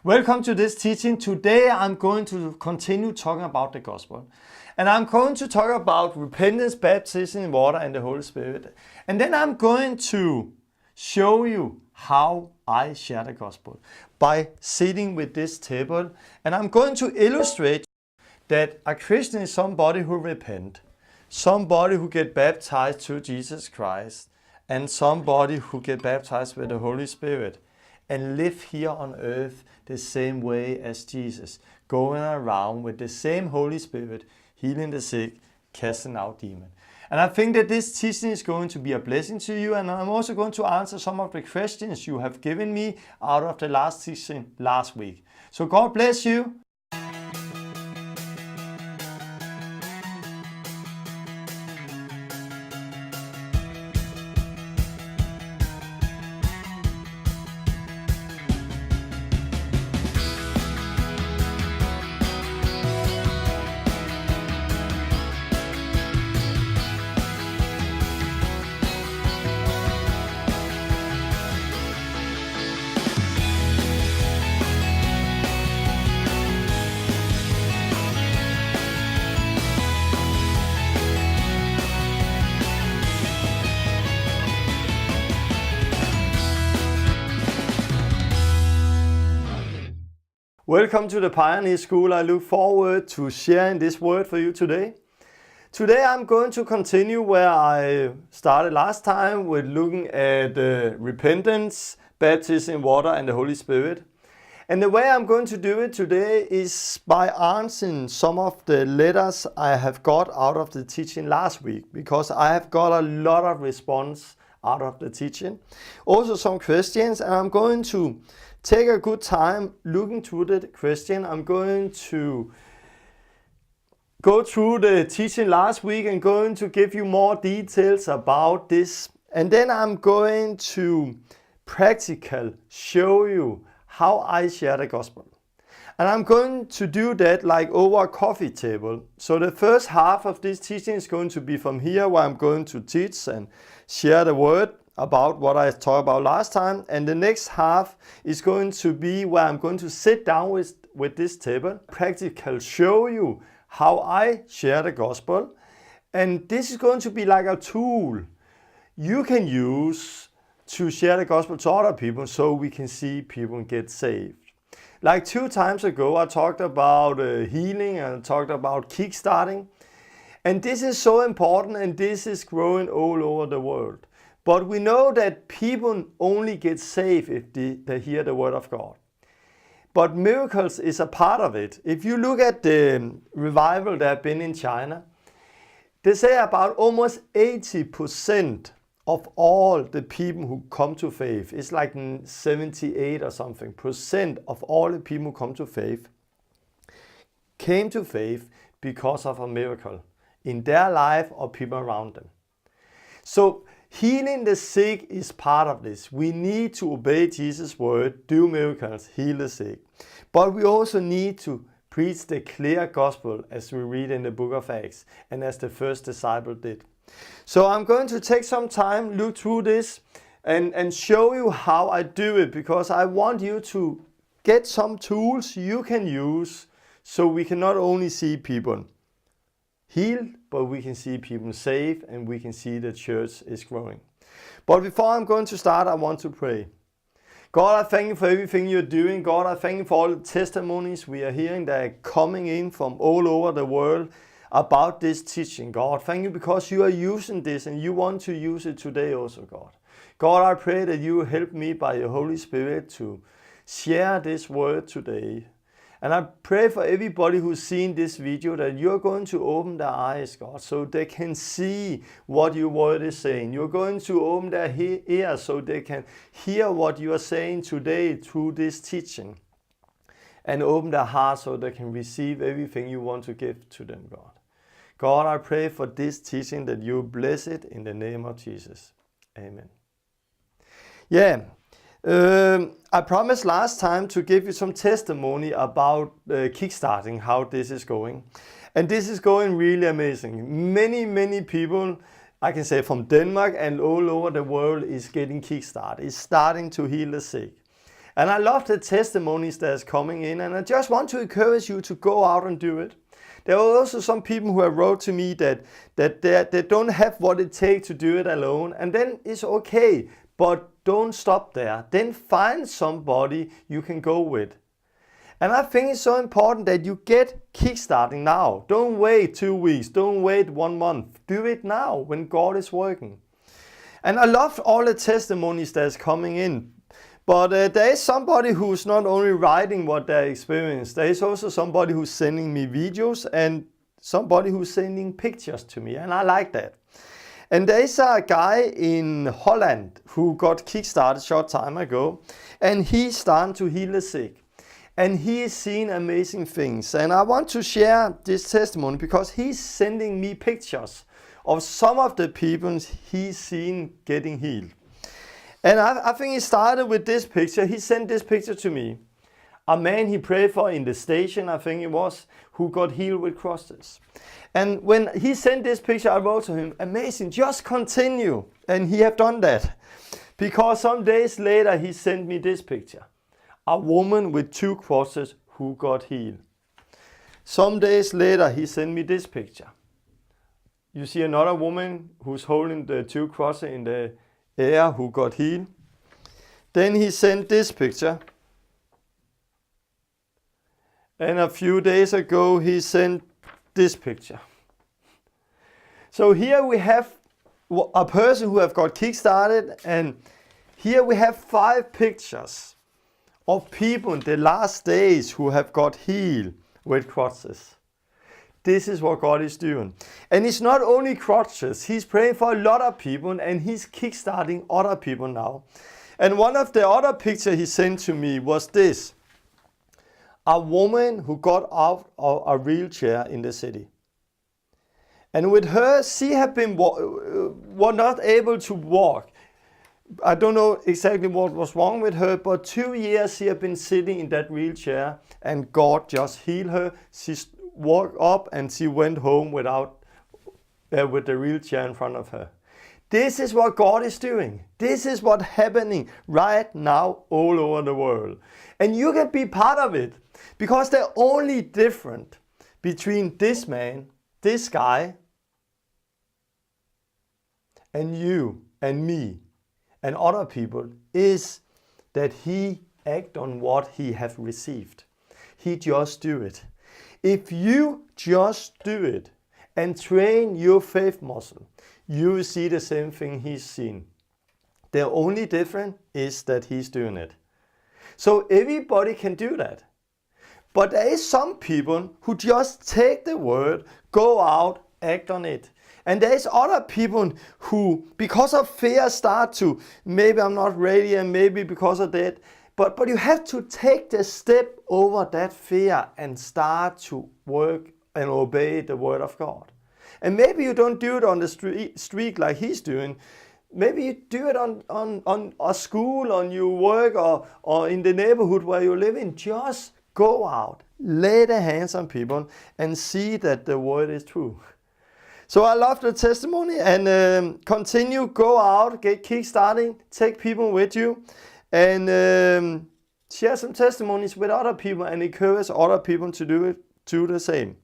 Welcome to this teaching. Today I'm going to continue talking about the gospel. And I'm going to talk about repentance, baptism in water and the Holy Spirit. And then I'm going to show you how I share the gospel by sitting with this table. And I'm going to illustrate that a Christian is somebody who repent, somebody who get baptized to Jesus Christ, and somebody who get baptized with the Holy Spirit and live here on earth the same way as Jesus, going around with the same Holy Spirit, healing the sick, casting out demons. And I think that this teaching is going to be a blessing to you, and I'm also going to answer some of the questions you have given me out of the last teaching last week. So God bless you. Welcome to the Pioneer School. I look forward to sharing this word for you today. Today I'm going to continue where I started last time with looking at repentance, baptism in water and the Holy Spirit. And the way I'm going to do it today is by answering some of the letters I have got out of the teaching last week, because I have got a lot of response out of the teaching. Also some questions, and I'm going to take a good time looking through the question. I'm going to go through the teaching last week and going to give you more details about this. And then I'm going to practical show you how I share the gospel. And I'm going to do that like over a coffee table. So the first half of this teaching is going to be from here, where I'm going to teach and share the word about what I talked about last time. And the next half is going to be where I'm going to sit down with this table, practical show you how I share the gospel. And this is going to be like a tool you can use to share the gospel to other people, so we can see people get saved. Like 2 times ago, I talked about healing and I talked about kickstarting. And this is so important, and this is growing all over the world. But we know that people only get saved if they hear the word of God. But miracles is a part of it. If you look at the revival that have been in China, they say about almost 80% of all the people who come to faith, it's like 78 or something percent of all the people who come to faith, came to faith because of a miracle in their life or people around them. So healing the sick is part of this. We need to obey Jesus' word, do miracles, heal the sick. But we also need to preach the clear gospel, as we read in the book of Acts, and as the first disciple did. So I'm going to take some time, look through this, and show you how I do it, because I want you to get some tools you can use, so we can not only see people healed, but we can see people saved, and we can see the church is growing. But before I'm going to start, I want to pray. God, I thank you for everything you're doing. God, I thank you for all the testimonies we are hearing that are coming in from all over the world about this teaching. God, thank you because you are using this and you want to use it today also, God. God, I pray that you help me by your Holy Spirit to share this word today. And I pray for everybody who's seen this video that you're going to open their eyes, God, so they can see what your word is saying. You're going to open their ears so they can hear what you are saying today through this teaching. And open their hearts so they can receive everything you want to give to them, God. God, I pray for this teaching that you bless it in the name of Jesus. Amen. Yeah. I promised last time to give you some testimony about kickstarting, how this is going. And this is going really amazing. Many people, I can say from Denmark and all over the world, is getting kickstarted. It's starting to heal the sick. And I love the testimonies that's coming in, and I just want to encourage you to go out and do it. There are also some people who have wrote to me that they don't have what it takes to do it alone, and then it's okay, but don't stop there. Then find somebody you can go with. And I think it's so important that you get kickstarting now. Don't wait 2 weeks, don't wait 1 month. Do it now when God is working. And I love all the testimonies that's coming in. But there is somebody who's not only writing what they experienced, there is also somebody who's sending me videos and somebody who's sending pictures to me, and I like that. And there is a guy in Holland who got kickstarted a short time ago, and he's starting to heal the sick. And he is seeing amazing things. And I want to share this testimony because he's sending me pictures of some of the people he's seen getting healed. And I think he started with this picture. He sent this picture to me. A man he prayed for in the station, I think it was, who got healed with crosses. And when he sent this picture, I wrote to him, amazing, just continue. And he have done that. Because some days later, he sent me this picture. A woman with 2 crosses who got healed. Some days later, he sent me this picture. You see another woman who's holding the 2 crosses in the air who got healed. Then he sent this picture. And a few days ago, he sent this picture. So here we have a person who have got kickstarted, and here we have 5 pictures of people in the last days who have got healed with crutches. This is what God is doing. And it's not only crutches, he's praying for a lot of people, and he's kickstarting other people now. And one of the other pictures he sent to me was this. A woman who got out of a wheelchair in the city. And with her, she had been was not able to walk. I don't know exactly what was wrong with her, but 2 years she had been sitting in that wheelchair, and God just healed her. She walked up and she went home with the wheelchair in front of her. This is what God is doing. This is what's happening right now all over the world. And you can be part of it, because the only difference between this man, this guy, and you and me and other people is that he act on what he have received. He just do it. If you just do it and train your faith muscle, you will see the same thing he's seen. The only difference is that he's doing it. So everybody can do that. But there is some people who just take the word, go out, act on it. And there is other people who, because of fear, start to, maybe I'm not ready, and maybe because of that. But you have to take the step over that fear and start to work and obey the word of God. And maybe you don't do it on the street like he's doing. Maybe you do it on a school, on your work, or in the neighborhood where you live in. Just go out, lay the hands on people, and see that the word is true. So I love the testimony, and continue, go out, get kickstarting, take people with you, and share some testimonies with other people and encourage other people to do the same.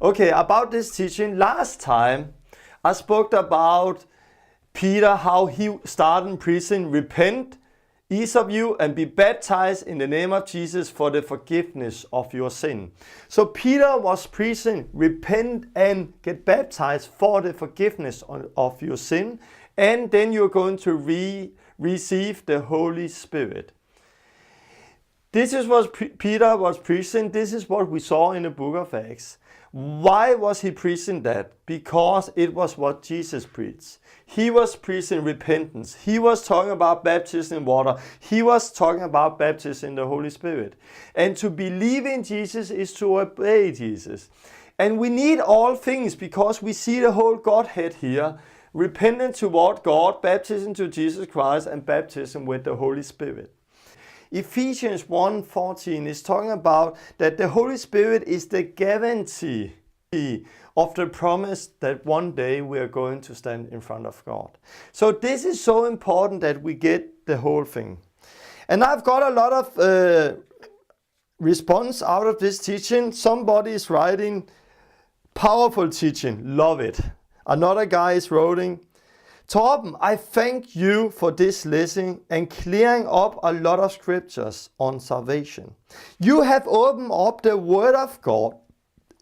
Okay, about this teaching, last time I spoke about Peter, how he started preaching, repent, each of you, and be baptized in the name of Jesus for the forgiveness of your sin. So Peter was preaching, repent and get baptized for the forgiveness of your sin, and then you're going to receive the Holy Spirit. This is what Peter was preaching. This is what we saw in the book of Acts. Why was he preaching that? Because it was what Jesus preached. He was preaching repentance. He was talking about baptism in water. He was talking about baptism in the Holy Spirit. And to believe in Jesus is to obey Jesus. And we need all things because we see the whole Godhead here. Repentance toward God, baptism to Jesus Christ, and baptism with the Holy Spirit. Ephesians 1:14 is talking about that the Holy Spirit is the guarantee of the promise that one day we are going to stand in front of God. So this is so important that we get the whole thing. And I've got a lot of response out of this teaching. Somebody is writing, powerful teaching, love it. Another guy is writing, Torben, I thank you for this lesson and clearing up a lot of scriptures on salvation. You have opened up the Word of God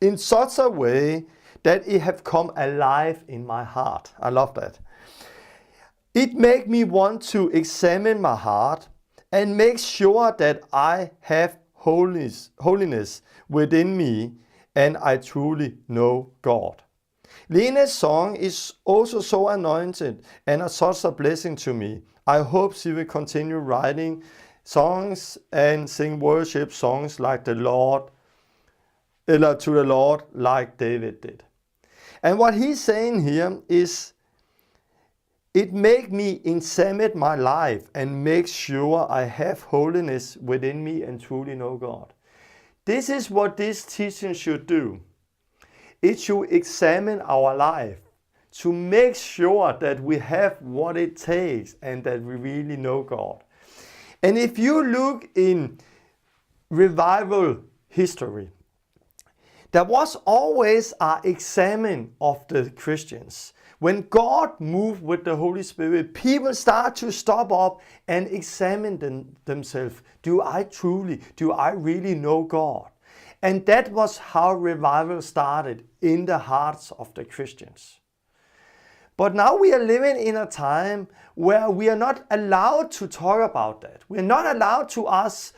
in such a way that it have come alive in my heart. I love that. It makes me want to examine my heart and make sure that I have holiness within me and I truly know God. Lena's song is also so anointed and such a blessing to me. I hope she will continue writing songs and sing worship songs like the Lord, to the Lord like David did. And what he's saying here is, it makes me examine my life and make sure I have holiness within me and truly know God. This is what this teaching should do. It should examine our life to make sure that we have what it takes and that we really know God. And if you look in revival history, there was always an examine of the Christians. When God moved with the Holy Spirit, people start to stop up and examine themselves. Do I really know God? And that was how revival started in the hearts of the Christians. But now we are living in a time where we are not allowed to talk about that. We are not allowed to ask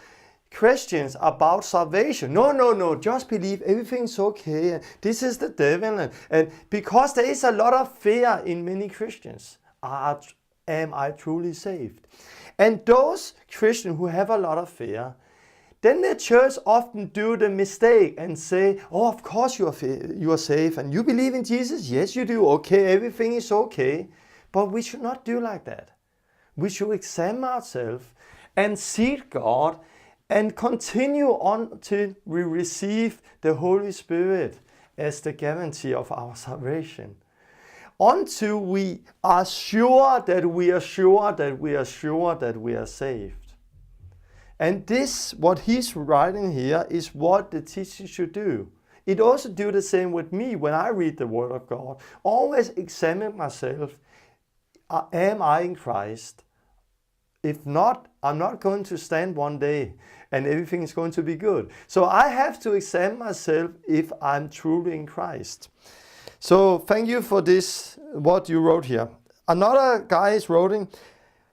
questions about salvation. No, just believe everything's okay. This is the devil. And because there is a lot of fear in many Christians. Am I truly saved? And those Christians who have a lot of fear, then the church often do the mistake and say, oh, of course you are saved and you believe in Jesus? Yes, you do. Okay, everything is okay. But we should not do like that. We should examine ourselves and seek God and continue until we receive the Holy Spirit as the guarantee of our salvation. Until we are sure that we are sure that we are sure that we are saved. And this, what he's writing here, is what the teaching should do. It also do the same with me when I read the Word of God. Always examine myself. Am I in Christ? If not, I'm not going to stand one day and everything is going to be good. So I have to examine myself if I'm truly in Christ. So thank you for this, what you wrote here. Another guy is writing,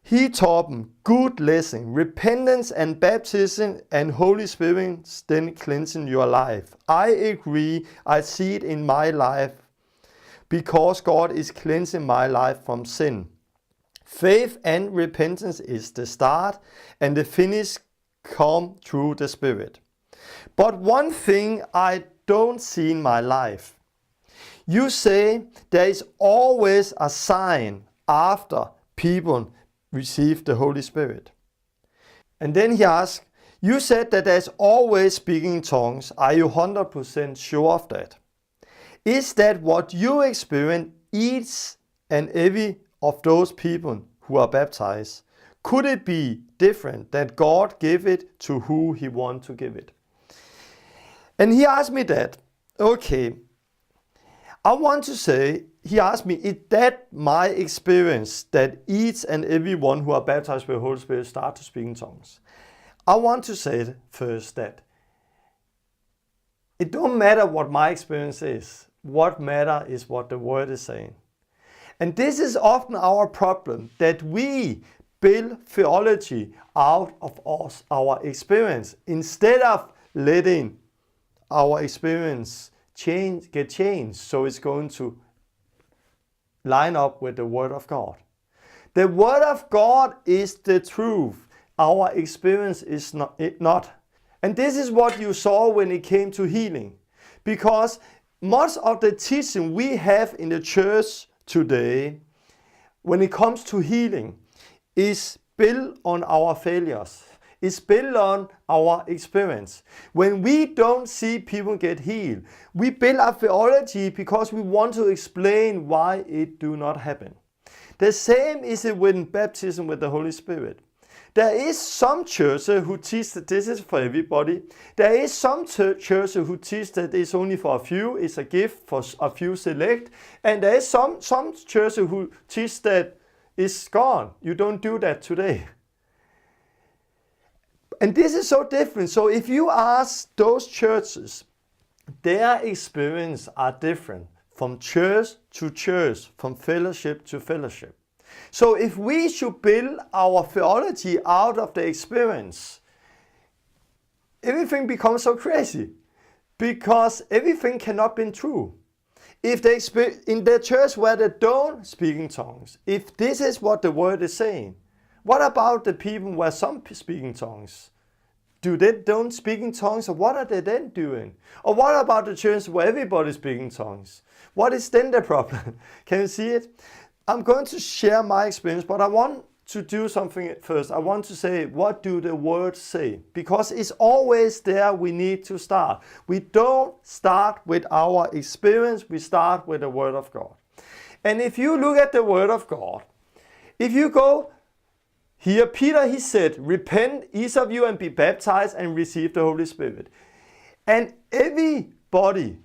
he taught me good lesson, repentance and baptism and Holy Spirit then cleansing your life. I agree, I see it in my life because God is cleansing my life from sin. Faith and repentance is the start and the finish come through the Spirit. But one thing I don't see in my life. You say there is always a sign after people receive the Holy Spirit. And then he asks, you said that there's always speaking in tongues. Are you 100% sure of that? Is that what you experience each and every of those people who are baptized? Could it be different that God gave it to who he wants to give it? And he asked me that. Okay, I want to say, he asked me, is that my experience that each and every one who are baptized with the Holy Spirit start to speak in tongues? I want to say first that it don't matter what my experience is. What matters is what the Word is saying. And this is often our problem, that we build theology out of our experience instead of letting our experience get changed so it's going to line up with the Word of God. The Word of God is the truth. Our experience is not. And this is what you saw when it came to healing. Because much of the teaching we have in the church today, when it comes to healing, is built on our failures. It's built on our experience. When we don't see people get healed, we build a theology because we want to explain why it do not happen. The same is it with baptism with the Holy Spirit. There is some churches who teach that this is for everybody. There is some churches who teach that it's only for a few, it's a gift for a few select. And there is some churches who teach that it's gone. You don't do that today. And this is so different. So if you ask those churches, their experience are different from church to church, from fellowship to fellowship. So if we should build our theology out of the experience, everything becomes so crazy because everything cannot be true. If they in the church where they don't speak in tongues, if this is what the word is saying, what about the people where some speak in tongues? Do they don't speak in tongues, or what are they then doing? Or what about the church where everybody speaks in tongues? What is then the problem? Can you see it? I'm going to share my experience, but I want to do something first. I want to say, what do the words say? Because it's always there we need to start. We don't start with our experience, we start with the Word of God. And if you look at the Word of God, if you go here, Peter, he said, repent, each of you, and be baptized and receive the Holy Spirit. And everybody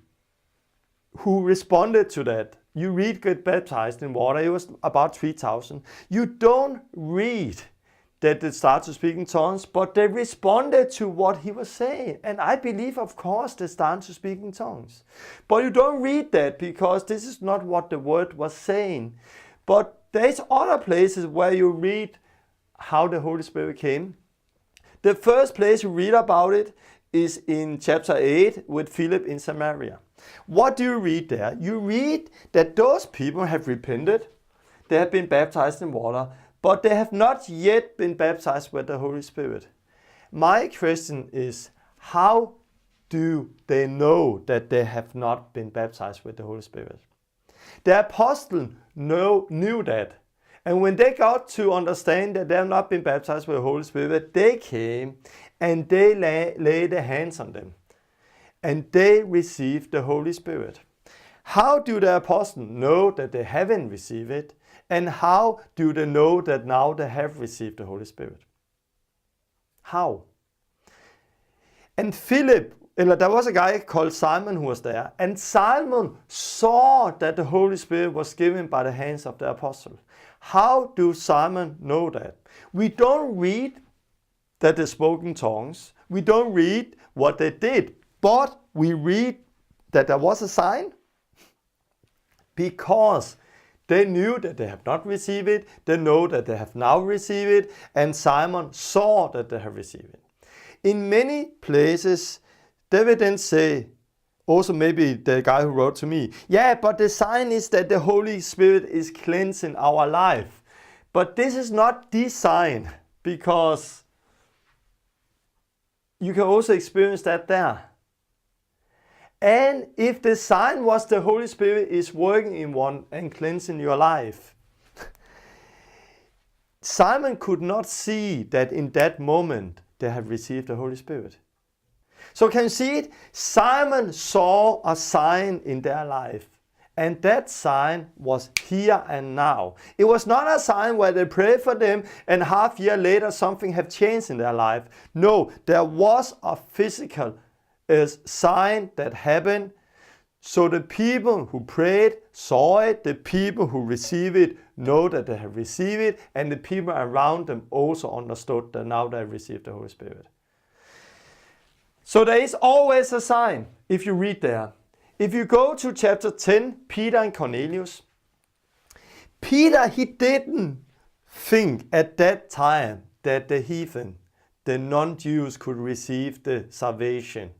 who responded to that, you read get baptized in water, it was about 3,000. You don't read that they start to speak in tongues, but they responded to what he was saying. And I believe, of course, they start to speak in tongues. But you don't read that because this is not what the word was saying. But there's other places where you read how the Holy Spirit came. The first place you read about it is in chapter 8 with Philip in Samaria. What do you read there? You read that those people have repented, they have been baptized in water, but they have not yet been baptized with the Holy Spirit. My question is, how do they know that they have not been baptized with the Holy Spirit? The apostles knew that. And when they got to understand that they have not been baptized with the Holy Spirit, they came and they laid their hands on them. And they received the Holy Spirit. How do the apostles know that they haven't received it? And how do they know that now they have received the Holy Spirit? How? And there was a guy called Simon who was there. And Simon saw that the Holy Spirit was given by the hands of the apostles. How do Simon know that? We don't read that they spoke in tongues. We don't read what they did. But we read that there was a sign because they knew that they have not received it. They know that they have now received it. And Simon saw that they have received it. In many places, they will then say, also maybe the guy who wrote to me, yeah, but the sign is that the Holy Spirit is cleansing our life. But this is not the sign, because you can also experience that there. And if the sign was the Holy Spirit is working in one and cleansing your life, Simon could not see that in that moment they have received the Holy Spirit. So can you see it? Simon saw a sign in their life. And that sign was here and now. It was not a sign where they prayed for them and half year later something had changed in their life. No, there was a physical sign that happened. So the people who prayed saw it, the people who received it know that they have received it, and the people around them also understood that now they have received the Holy Spirit. So there is always a sign if you read there. If you go to chapter 10, Peter and Cornelius, Peter, he didn't think at that time that the heathen, the non-Jews, could receive the salvation.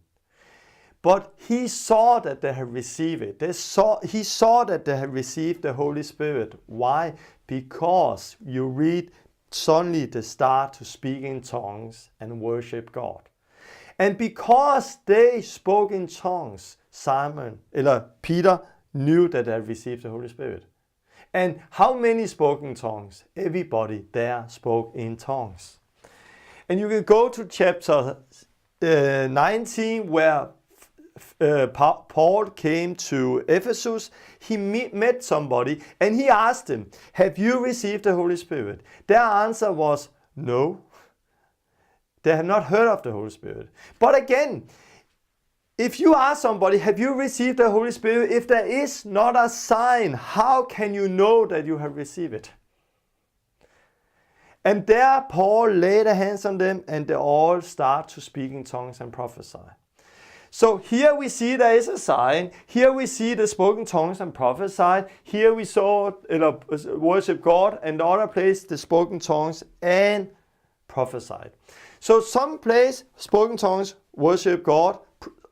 But he saw that they had received it. He saw that they had received the Holy Spirit. Why? Because you read, suddenly they start to speak in tongues and worship God. And because they spoke in tongues, Peter knew that they had received the Holy Spirit. And how many spoke in tongues? Everybody there spoke in tongues. And you can go to chapter 19 where Paul came to Ephesus. He met somebody and he asked them, have you received the Holy Spirit? Their answer was no. They have not heard of the Holy Spirit. But again, if you ask somebody, have you received the Holy Spirit? If there is not a sign, how can you know that you have received it? And there Paul laid the hands on them, and they all start to speak in tongues and prophesy. So here we see there is a sign. Here we see the spoken tongues and prophesied. Here we saw worship God, and the other place the spoken tongues and prophesied. So some place spoken tongues worship God,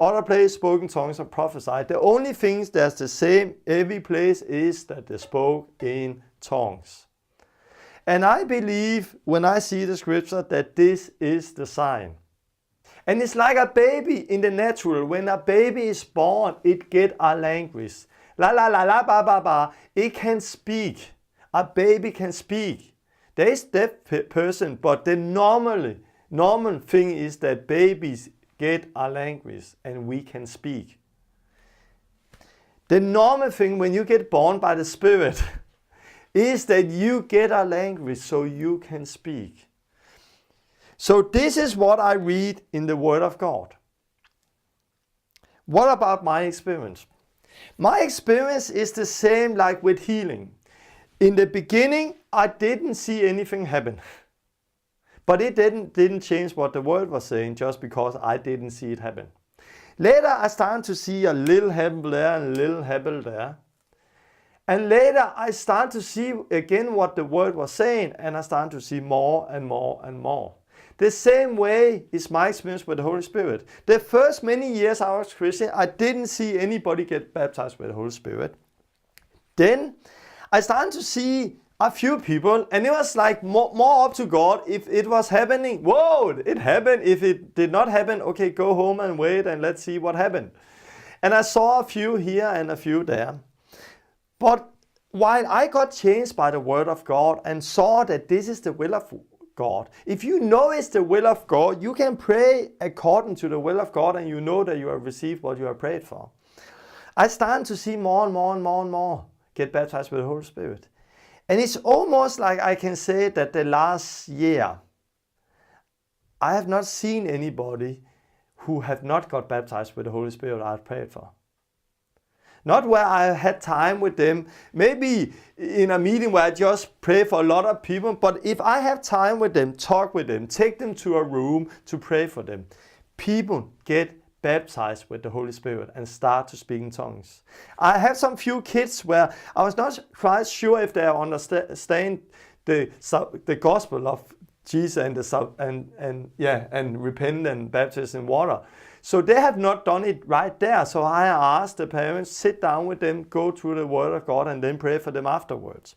other place spoken tongues and prophesied. The only things that's the same every place is that they spoke in tongues. And I believe when I see the scripture that this is the sign. And it's like a baby in the natural. When a baby is born, it gets a language. La la la la ba ba ba. It can speak. A baby can speak. There is deaf person, but the normal thing is that babies get a language and we can speak. The normal thing when you get born by the Spirit is that you get a language so you can speak. So this is what I read in the Word of God. What about my experience? My experience is the same like with healing. In the beginning, I didn't see anything happen. But it didn't change what the Word was saying just because I didn't see it happen. Later, I started to see a little happen there and a little happen there. And later, I started to see again what the Word was saying, and I started to see more and more and more. The same way is my experience with the Holy Spirit. The first many years I was Christian, I didn't see anybody get baptized with the Holy Spirit. Then I started to see a few people, and it was like more up to God. If it was happening, whoa, it happened. If it did not happen, okay, go home and wait and let's see what happened. And I saw a few here and a few there. But while I got changed by the Word of God and saw that this is the will of God, if you know it's the will of God, you can pray according to the will of God and you know that you have received what you have prayed for. I started to see more and more and more and more get baptized with the Holy Spirit. And it's almost like I can say that the last year, I have not seen anybody who have not got baptized with the Holy Spirit I've prayed for. Not where I had time with them, maybe in a meeting where I just pray for a lot of people, but if I have time with them, talk with them, take them to a room to pray for them, people get baptized with the Holy Spirit and start to speak in tongues. I have some few kids where I was not quite sure if they understand the gospel of Jesus and repent and baptize in water. So they have not done it right there. So I asked the parents, sit down with them, go through the Word of God and then pray for them afterwards.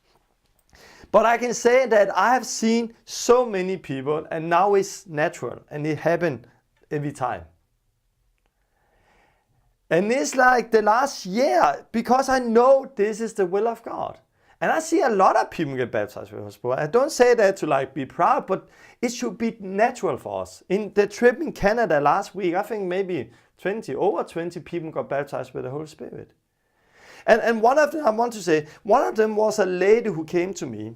But I can say that I have seen so many people and now it's natural and it happens every time. And it's like the last year because I know this is the will of God. And I see a lot of people get baptized with the Holy Spirit. I don't say that to be proud, but it should be natural for us. In the trip in Canada last week, I think maybe over 20 people got baptized with the Holy Spirit. And one of them, I want to say, one of them was a lady who came to me.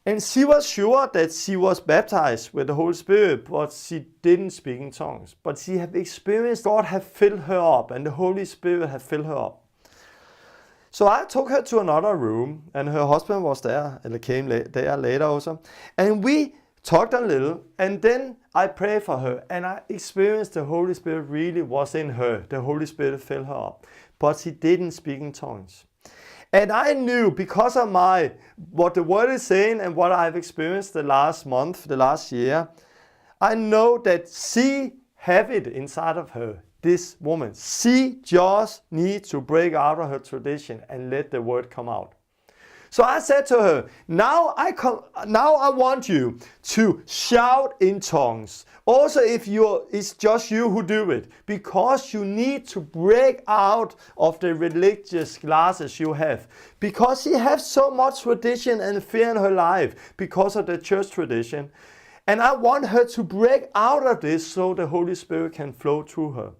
And she was sure that she was baptized with the Holy Spirit, but she didn't speak in tongues. But she had experienced God had filled her up and the Holy Spirit had filled her up. So I took her to another room and her husband was there and came there later also. And we talked a little and then I prayed for her and I experienced the Holy Spirit really was in her. The Holy Spirit filled her up, but she didn't speak in tongues. And I knew because of what the Word is saying and what I've experienced the last month, the last year, I know that she have it inside of her. This woman, she just needs to break out of her tradition and let the Word come out. So I said to her, now I want you to shout in tongues. Also, if it's just you who do it, because you need to break out of the religious glasses you have. Because she has so much tradition and fear in her life because of the church tradition. And I want her to break out of this so the Holy Spirit can flow through her.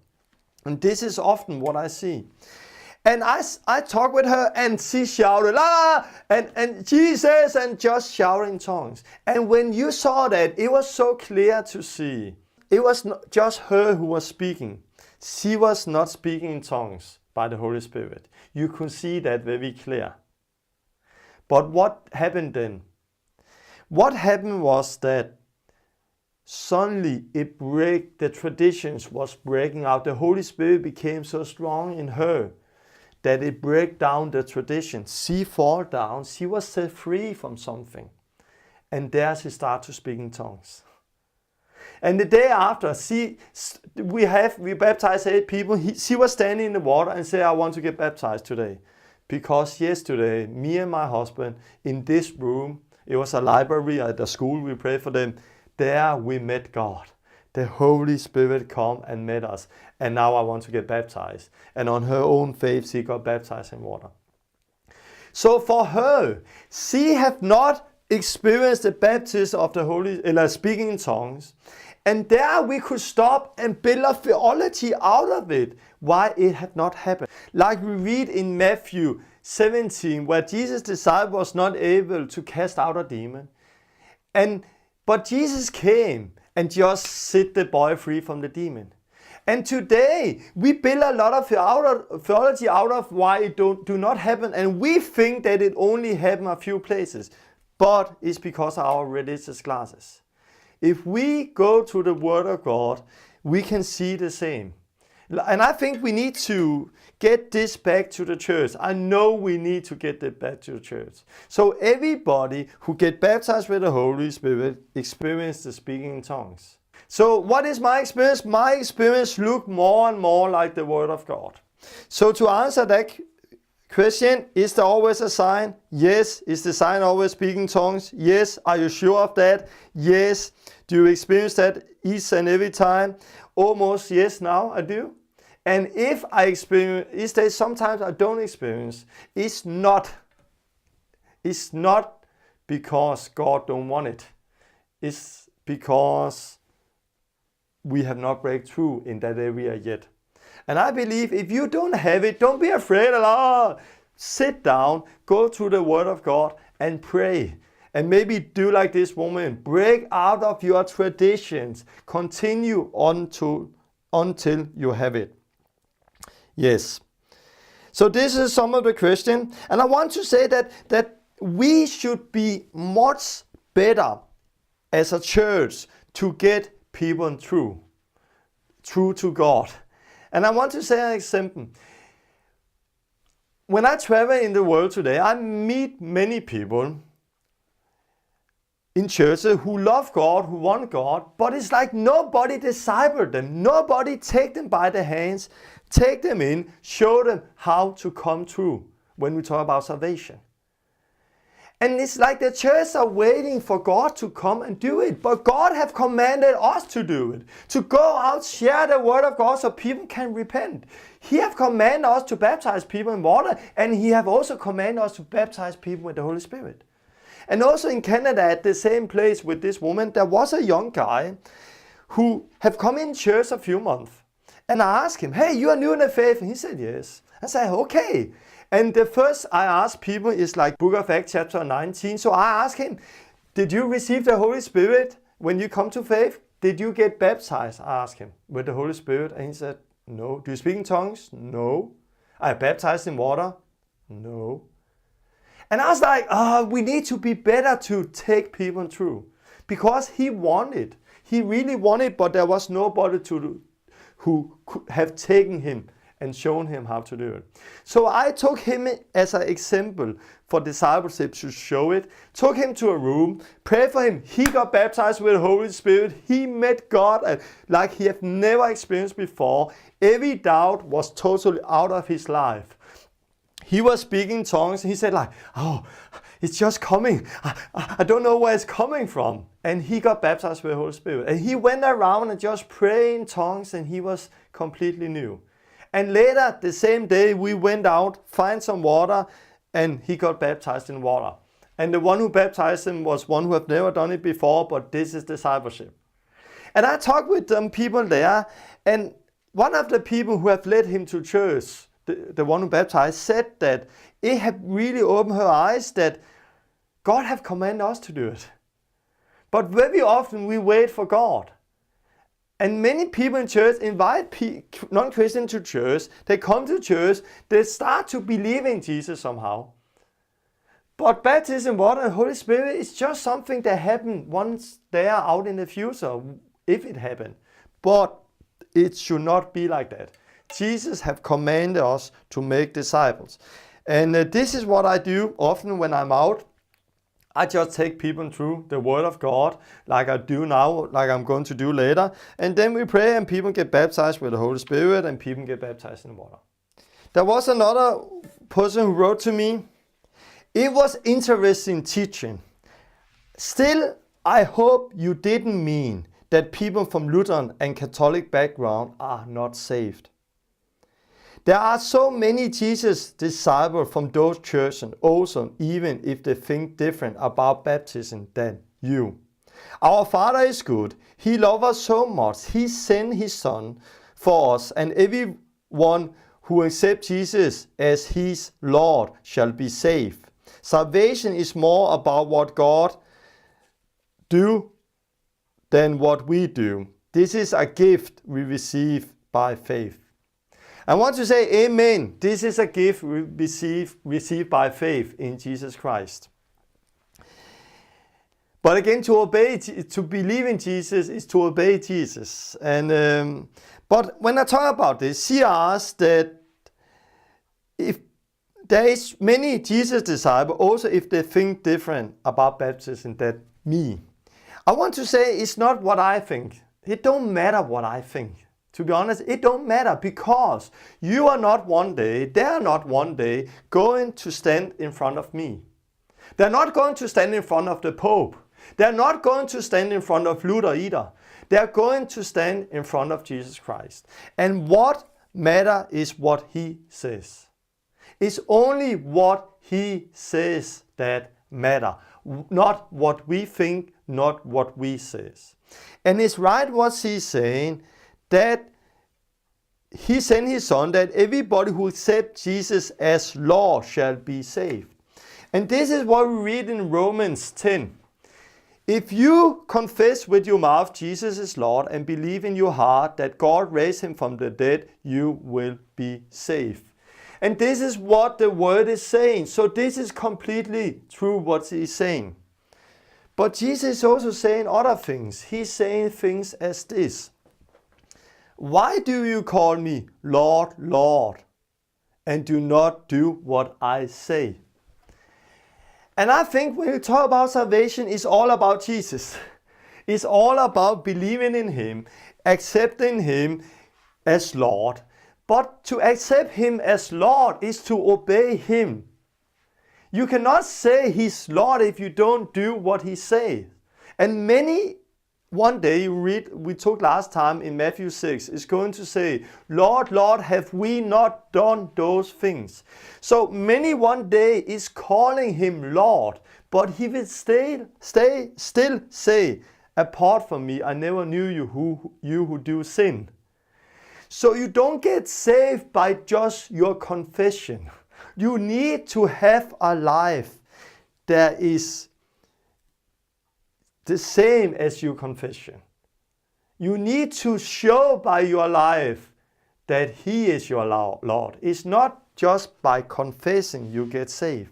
And this is often what I see. And I talked with her and she shouted, la, and Jesus, and just shouting in tongues. And when you saw that, it was so clear to see it was not just her who was speaking. She was not speaking in tongues by the Holy Spirit. You could see that very clear. But what happened then? What happened was that suddenly the traditions was breaking out. The Holy Spirit became so strong in her that it broke down the traditions. She fall down. She was set free from something. And there she started to speak in tongues. And the day after, we baptized 8 people. She was standing in the water and said, I want to get baptized today. Because yesterday, me and my husband, in this room, it was a library at the school, we prayed for them. There we met God. The Holy Spirit come and met us. And now I want to get baptized. And on her own faith, she got baptized in water. So for her, she have not experienced the baptism of the Holy, speaking in tongues. And there we could stop and build a theology out of it, why it had not happened. Like we read in Matthew 17, where Jesus' disciple was not able to cast out a demon. But Jesus came and just set the boy free from the demon. And today, we build a lot of theology out of why it do not happen. And we think that it only happens a few places. But it's because of our religious classes. If we go to the Word of God, we can see the same. And I think we need to get this back to the church. I know we need to get it back to the church. So everybody who get baptized with the Holy Spirit experience the speaking in tongues. So what is my experience? My experience look more and more like the Word of God. So to answer that question, is there always a sign? Yes. Is the sign always speaking tongues? Yes. Are you sure of that? Yes. Do you experience that each and every time? Almost yes, now I do. And if I experience, is there sometimes I don't experience, it's not because God don't want it. It's because we have not break through in that area yet. And I believe if you don't have it, don't be afraid at all. Sit down, go to the Word of God and pray. And maybe do like this woman. Break out of your traditions. Continue until you have it. Yes. So this is some of the question. And I want to say that we should be much better as a church to get people through to God. And I want to say an example. When I travel in the world today, I meet many people in churches who love God, who want God, but it's like nobody discipled them. Nobody take them by the hands, take them in, show them how to come through when we talk about salvation. And it's like the church are waiting for God to come and do it. But God have commanded us to do it. To go out, share the Word of God so people can repent. He have commanded us to baptize people in water. And He have also commanded us to baptize people with the Holy Spirit. And also in Canada, at the same place with this woman, there was a young guy who have come in church a few months. And I asked him, hey, you are new in the faith? And he said, yes. I said, okay. And the first I ask people is like Book of Acts chapter 19. So I asked him, did you receive the Holy Spirit when you come to faith? Did you get baptized? I asked him with the Holy Spirit. And he said, no. Do you speak in tongues? No. Are you baptized in water? No. And I was like, we need to be better to take people through. Because he wanted. He really wanted, but there was nobody who could have taken him and shown him how to do it. So I took him as an example for discipleship to show it. Took him to a room, prayed for him. He got baptized with the Holy Spirit. He met God like he had never experienced before. Every doubt was totally out of his life. He was speaking tongues. He said like, oh, it's just coming. I don't know where it's coming from. And he got baptized with the Holy Spirit. And he went around and just prayed in tongues and he was completely new. And later, the same day, we went out, find some water, and he got baptized in water. And the one who baptized him was one who had never done it before, but this is discipleship. And I talked with some people there, and one of the people who have led him to church, the one who baptized, said that it had really opened her eyes that God have commanded us to do it. But very often we wait for God. And many people in church invite non-Christians to church. They come to church. They start to believe in Jesus somehow. But baptism, water, and Holy Spirit is just something that happens once they are out in the future, if it happens. But it should not be like that. Jesus have commanded us to make disciples. And this is what I do often when I'm out. I just take people through the Word of God, like I do now, like I'm going to do later. And then we pray and people get baptized with the Holy Spirit and people get baptized in water. There was another person who wrote to me. It was interesting teaching. Still, I hope you didn't mean that people from Lutheran and Catholic background are not saved. There are so many Jesus disciples from those churches also, even if they think different about baptism than you. Our Father is good. He loves us so much. He sent His Son for us, and everyone who accepts Jesus as His Lord shall be saved. Salvation is more about what God do than what we do. This is a gift we receive by faith. I want to say amen. This is a gift we receive by faith in Jesus Christ. But again, to believe in Jesus is to obey Jesus. And but when I talk about this, she asked that if there is many Jesus disciples, also if they think different about baptism than me. I want to say it's not what I think. It don't matter what I think. To be honest, it don't matter because you are not one day, they are not one day going to stand in front of me. They're not going to stand in front of the Pope. They're not going to stand in front of Luther either. They're going to stand in front of Jesus Christ. And what matters is what He says. It's only what He says that matters, not what we think, not what we say. And it's right what she's saying, that He sent His Son, that everybody who accepts Jesus as Lord shall be saved. And this is what we read in Romans 10. If you confess with your mouth Jesus is Lord and believe in your heart that God raised Him from the dead, you will be saved. And this is what the Word is saying. So this is completely true what He's saying. But Jesus is also saying other things. He's saying things as this. Why do you call me Lord, Lord, and do not do what I say? And I think when you talk about salvation, it's all about Jesus. It's all about believing in Him, accepting Him as Lord. But to accept Him as Lord is to obey Him. You cannot say He's Lord if you don't do what He says. And one day you read, we took last time in Matthew 6, is going to say, Lord, Lord, have we not done those things? So many one day is calling Him Lord, but He will still say, apart from me, I never knew you who do sin. So you don't get saved by just your confession. You need to have a life that is the same as your confession. You need to show by your life that He is your Lord. It's not just by confessing you get saved.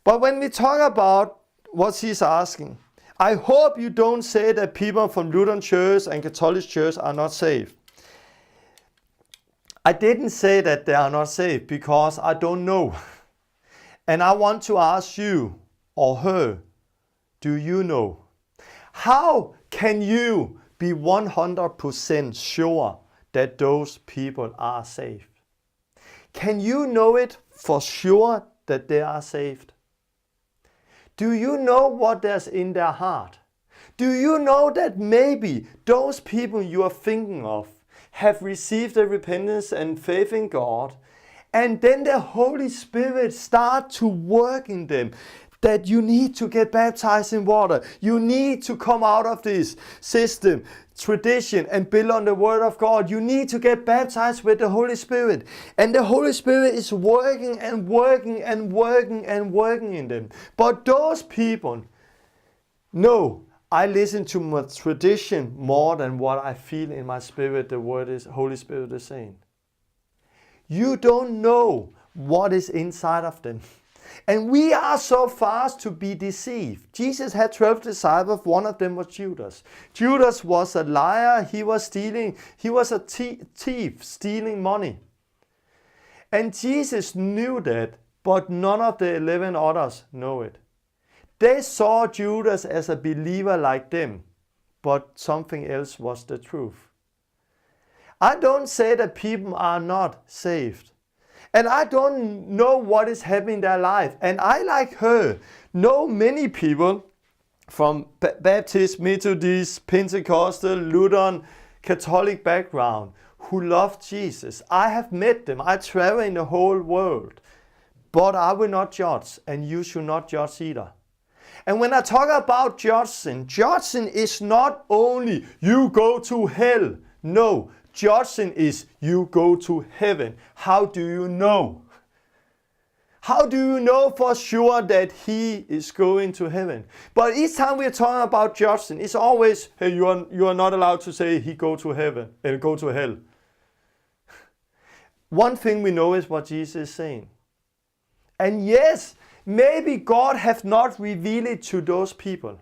But when we talk about what she's asking, I hope you don't say that people from Lutheran Church and Catholic Church are not saved. I didn't say that they are not saved because I don't know. And I want to ask you or her, do you know? How can you be 100% sure that those people are saved? Can you know it for sure that they are saved? Do you know what there's in their heart? Do you know that maybe those people you are thinking of have received the repentance and faith in God, and then the Holy Spirit start to work in them? That you need to get baptized in water. You need to come out of this system, tradition, and build on the Word of God. You need to get baptized with the Holy Spirit. And the Holy Spirit is working and working and working and working in them. But those people, no, I listen to my tradition more than what I feel in my spirit the word is, Holy Spirit is saying. You don't know what is inside of them. And we are so fast to be deceived. Jesus had 12 disciples, one of them was Judas. Judas was a liar, he was stealing, he was a thief, stealing money. And Jesus knew that, but none of the 11 others know it. They saw Judas as a believer like them, but something else was the truth. I don't say that people are not saved. And I don't know what is happening in their life. And I, like her, know many people from Baptist, Methodist, Pentecostal, Lutheran, Catholic background who love Jesus. I have met them. I travel in the whole world. But I will not judge, and you should not judge either. And when I talk about judging is not only you go to hell. No. Judging is you go to heaven. How do you know? How do you know for sure that he is going to heaven? But each time we are talking about judging, it's always, hey, you are not allowed to say he go to heaven and go to hell. One thing we know is what Jesus is saying. And yes, maybe God have not revealed it to those people.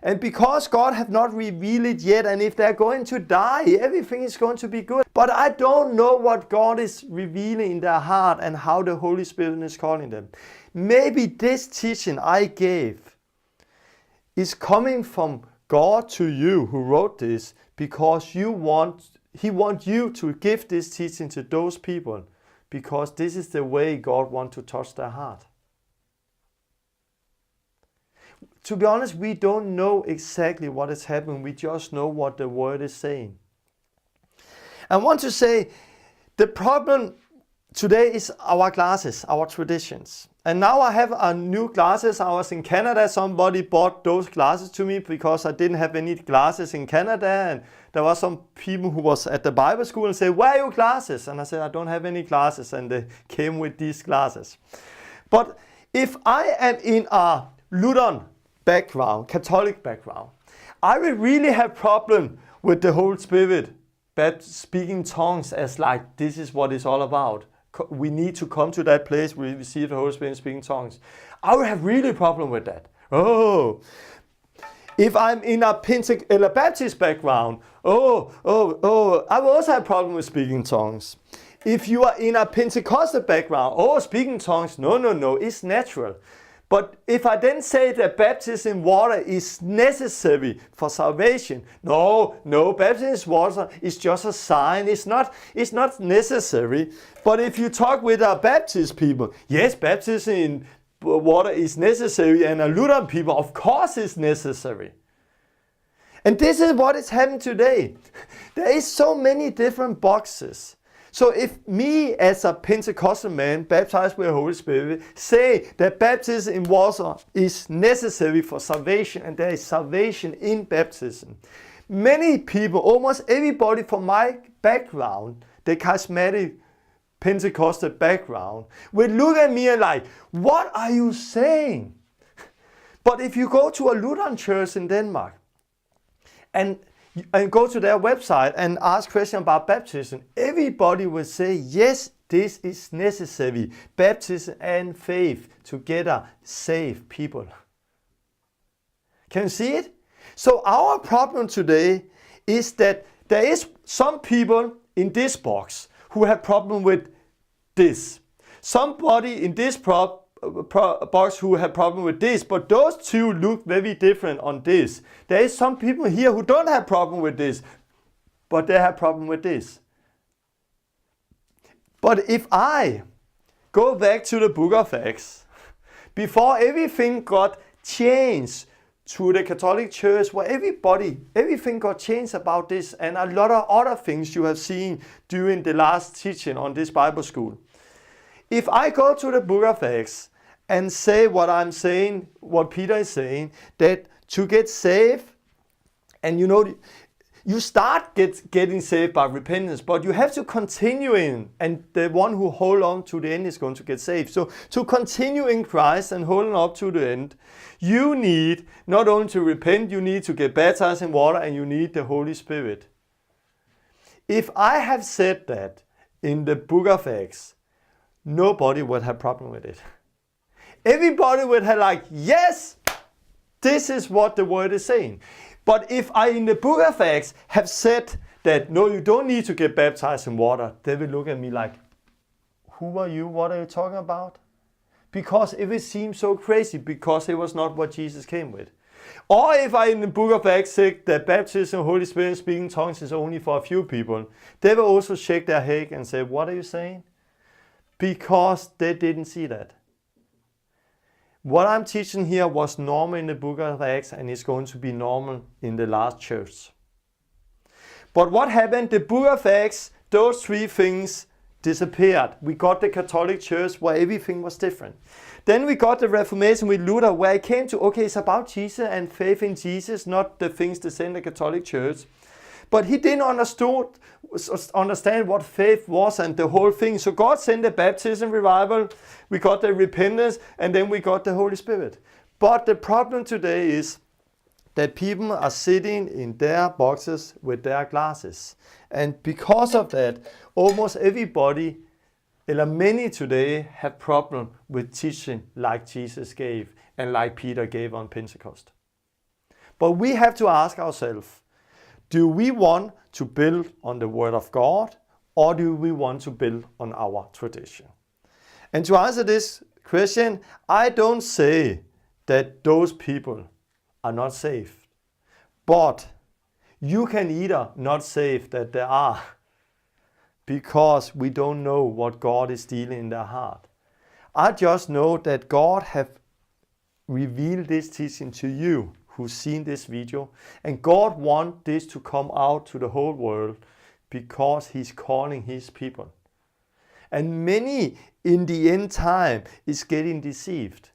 And because God have not revealed it yet, and if they're going to die, everything is going to be good. But I don't know what God is revealing in their heart and how the Holy Spirit is calling them. Maybe this teaching I gave is coming from God to you who wrote this because He wants you to give this teaching to those people because this is the way God wants to touch their heart. To be honest, we don't know exactly what is happening. We just know what the word is saying. I want to say the problem today is our glasses, our traditions. And now I have a new glasses. I was in Canada. Somebody bought those glasses to me because I didn't have any glasses in Canada. And there were some people who was at the Bible school and said, "Where are your glasses?" And I said, "I don't have any glasses." And they came with these glasses. But if I am in a Lutheran background, Catholic background, I will really have problem with the Holy Spirit, but speaking tongues as like this is what it's all about. We need to come to that place where we receive the Holy Spirit and speaking tongues. I will have really problem with that. Oh, if I'm in a Baptist background, I will also have problem with speaking tongues. If you are in a Pentecostal background, speaking tongues, no, it's natural. But if I then say that baptism in water is necessary for salvation, no, baptism in water is just a sign. It's not necessary. But if you talk with our Baptist people, yes, baptism in water is necessary, and a Lutheran people, of course, is necessary. And this is what is happening today. There is so many different boxes. So if me as a Pentecostal man baptized with the Holy Spirit say that baptism in water is necessary for salvation and there is salvation in baptism, many people, almost everybody from my background, the charismatic Pentecostal background, will look at me and like, what are you saying? But if you go to a Lutheran church in Denmark and go to their website and ask questions about baptism, everybody will say, yes, this is necessary. Baptism and faith together save people. Can you see it? So our problem today is that there is some people in this box who have problem with this. Somebody in this box who have problem with this, but those two look very different on this. There is some people here who don't have problem with this, but they have problem with this. But if I go back to the book of Acts, before everything got changed to the Catholic Church, where everything got changed about this, and a lot of other things you have seen during the last teaching on this Bible school. If I go to the book of Acts and say what I'm saying, what Peter is saying, that to get saved, and You start getting saved by repentance, but you have to continue in, and the one who hold on to the end is going to get saved. So to continue in Christ and holding up to the end, you need not only to repent, you need to get baptized in water, and you need the Holy Spirit. If I have said that in the book of Acts, nobody would have problem with it. Everybody would have like, yes, this is what the word is saying. But if I in the book of Acts have said that, no, you don't need to get baptized in water, they will look at me like, who are you? What are you talking about? Because if it seems so crazy, because it was not what Jesus came with. Or if I in the book of Acts said that baptism, Holy Spirit, and speaking tongues is only for a few people, they will also shake their head and say, what are you saying? Because they didn't see that. What I'm teaching here was normal in the book of Acts, and it's going to be normal in the last church. But what happened? The book of Acts, those three things disappeared. We got the Catholic Church where everything was different. Then we got the Reformation with Luther, where it came to, okay, it's about Jesus and faith in Jesus, not the things they say in the Catholic Church. But he didn't understand what faith was and the whole thing. So God sent the baptism revival, we got the repentance, and then we got the Holy Spirit. But the problem today is that people are sitting in their boxes with their glasses. And because of that, almost everybody, many today, have problem with teaching like Jesus gave and like Peter gave on Pentecost. But we have to ask ourselves, do we want to build on the Word of God, or do we want to build on our tradition? And to answer this question, I don't say that those people are not saved. But you can either not save that they are, because we don't know what God is dealing in their heart. I just know that God have revealed this teaching to you who's seen this video, and God wants this to come out to the whole world because He's calling His people. And many in the end time is getting deceived.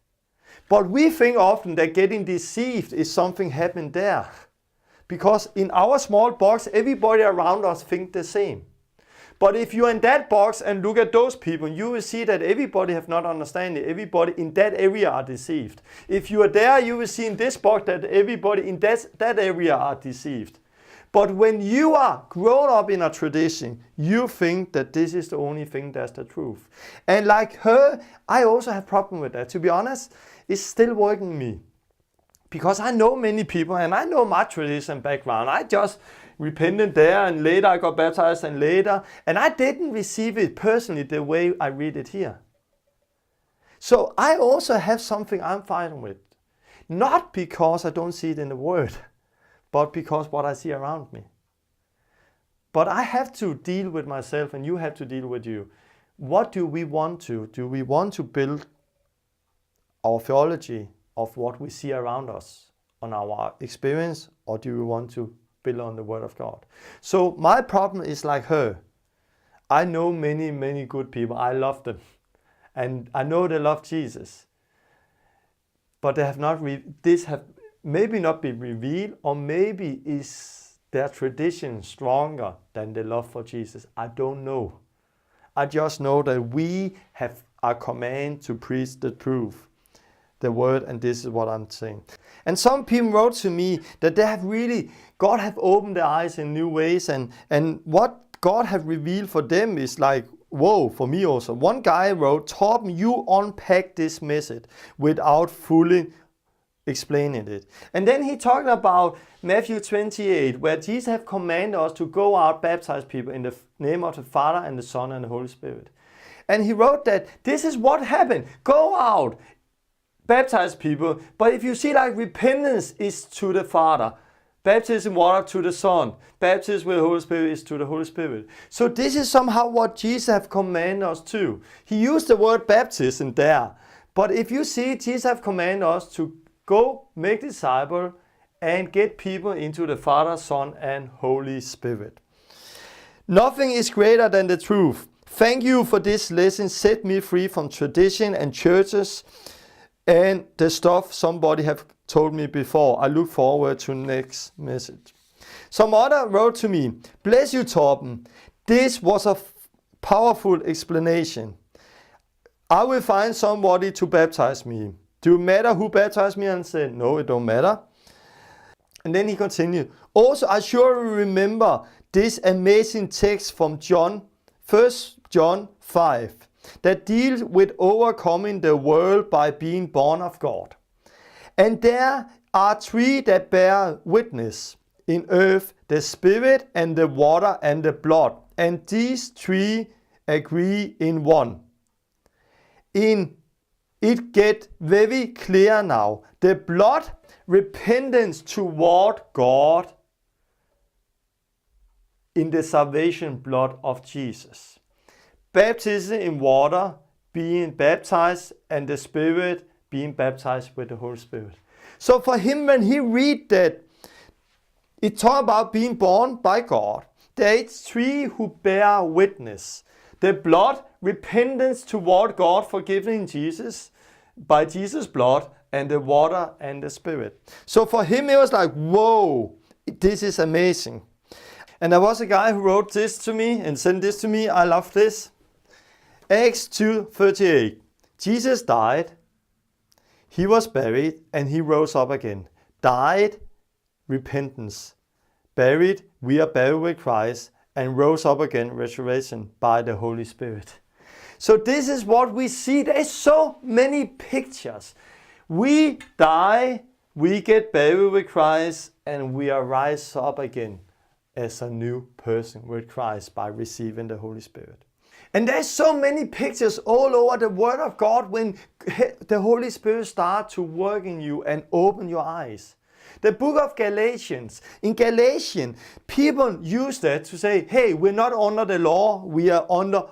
But we think often that getting deceived is something happened there. Because in our small box, everybody around us think the same. But if you're in that box and look at those people, you will see that everybody have not understanding. Everybody in that area are deceived. If you are there, you will see in this box that everybody in that area are deceived. But when you are grown up in a tradition, you think that this is the only thing that's the truth. And like her, I also have problem with that. To be honest, it's still working me. Because I know many people and I know my tradition background. I just repented there and later I got baptized and I didn't receive it personally the way I read it here. So I also have something I'm fighting with. Not because I don't see it in the Word, but because what I see around me. But I have to deal with myself and you have to deal with you. What do we want to? Do we want to build our theology of what we see around us on our experience, or do we want to build on the Word of God? So my problem is like her. I know many, many good people. I love them. And I know they love Jesus. But they have not, this have maybe not been revealed, or maybe is their tradition stronger than the love for Jesus. I don't know. I just know that we have a command to preach the truth, the Word, and this is what I'm saying. And some people wrote to me that they have really, God have opened their eyes in new ways, and what God have revealed for them is like, whoa, for me also. One guy wrote, Torben, you unpack this message without fully explaining it. And then he talked about Matthew 28, where Jesus have commanded us to go out, baptize people in the name of the Father and the Son and the Holy Spirit. And he wrote that this is what happened. Go out, baptize people, but if you see like repentance is to the Father, baptism in water to the Son, baptism with the Holy Spirit is to the Holy Spirit. So this is somehow what Jesus have commanded us to. He used the word baptism there, but if you see, Jesus have commanded us to go make disciples and get people into the Father, Son, and Holy Spirit. Nothing is greater than the truth. Thank you for this lesson. Set me free from tradition and churches and the stuff somebody have told me before. I look forward to next message. Some other wrote to me, bless you, Torben. This was a powerful explanation. I will find somebody to baptize me. Do it matter who baptized me? And I said, no, it don't matter. And then he continued. Also, I sure remember this amazing text from John, 1 John 5, that deals with overcoming the world by being born of God. And there are three that bear witness in earth, the spirit and the water and the blood. And these three agree in one. It gets very clear now. The blood, repentance toward God in the salvation blood of Jesus. Baptism in water, being baptized, and the Spirit being baptized with the Holy Spirit. So for him, when he read that, it talks about being born by God. There are three who bear witness. The blood, repentance toward God, forgiven in Jesus, by Jesus' blood, and the water and the Spirit. So for him, it was like, whoa, this is amazing. And there was a guy who wrote this to me and sent this to me. I love this. Acts 2:38. Jesus died, he was buried, and he rose up again. Died, repentance. Buried, we are buried with Christ, and rose up again, resurrection by the Holy Spirit. So this is what we see. There's so many pictures. We die, we get buried with Christ, and we are rise up again as a new person with Christ by receiving the Holy Spirit. And there's so many pictures all over the Word of God when the Holy Spirit starts to work in you and open your eyes. The book of Galatians. In Galatians, people use that to say, hey, we're not under the law, we are under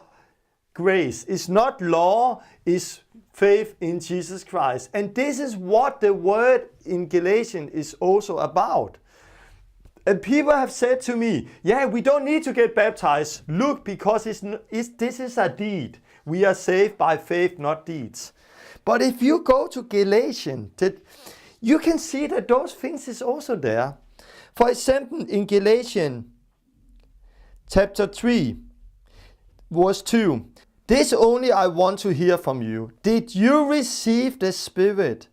grace. It's not law, it's faith in Jesus Christ. And this is what the word in Galatians is also about. And people have said to me, yeah, we don't need to get baptized. Look, because this is a deed. We are saved by faith, not deeds. But if you go to Galatians, you can see that those things is also there. For example, in Galatians chapter 3, verse 2, this only I want to hear from you. Did you receive the Spirit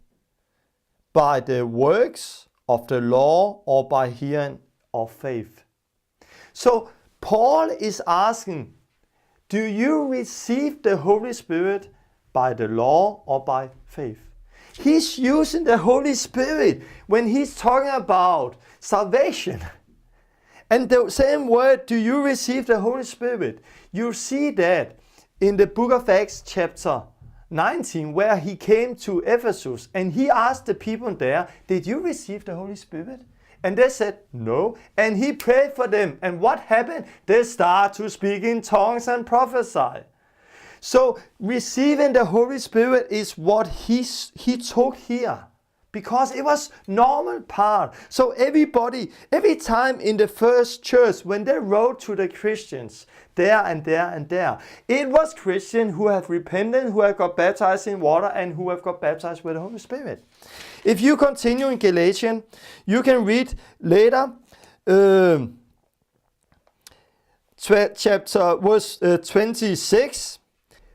by the works of the law or by hearing of faith? So Paul is asking, do you receive the Holy Spirit by the law or by faith? He's using the Holy Spirit when he's talking about salvation. And the same word, do you receive the Holy Spirit? You see that in the book of Acts chapter 19, where he came to Ephesus and he asked the people there, did you receive the Holy Spirit? And they said, no. And he prayed for them. And what happened? They start to speak in tongues and prophesy. So receiving the Holy Spirit is what he took here. Because it was normal part. So every time in the first church, when they wrote to the Christians, there and there and there, it was Christians who have repented, who have got baptized in water, and who have got baptized with the Holy Spirit. If you continue in Galatians, you can read later, chapter verse 26.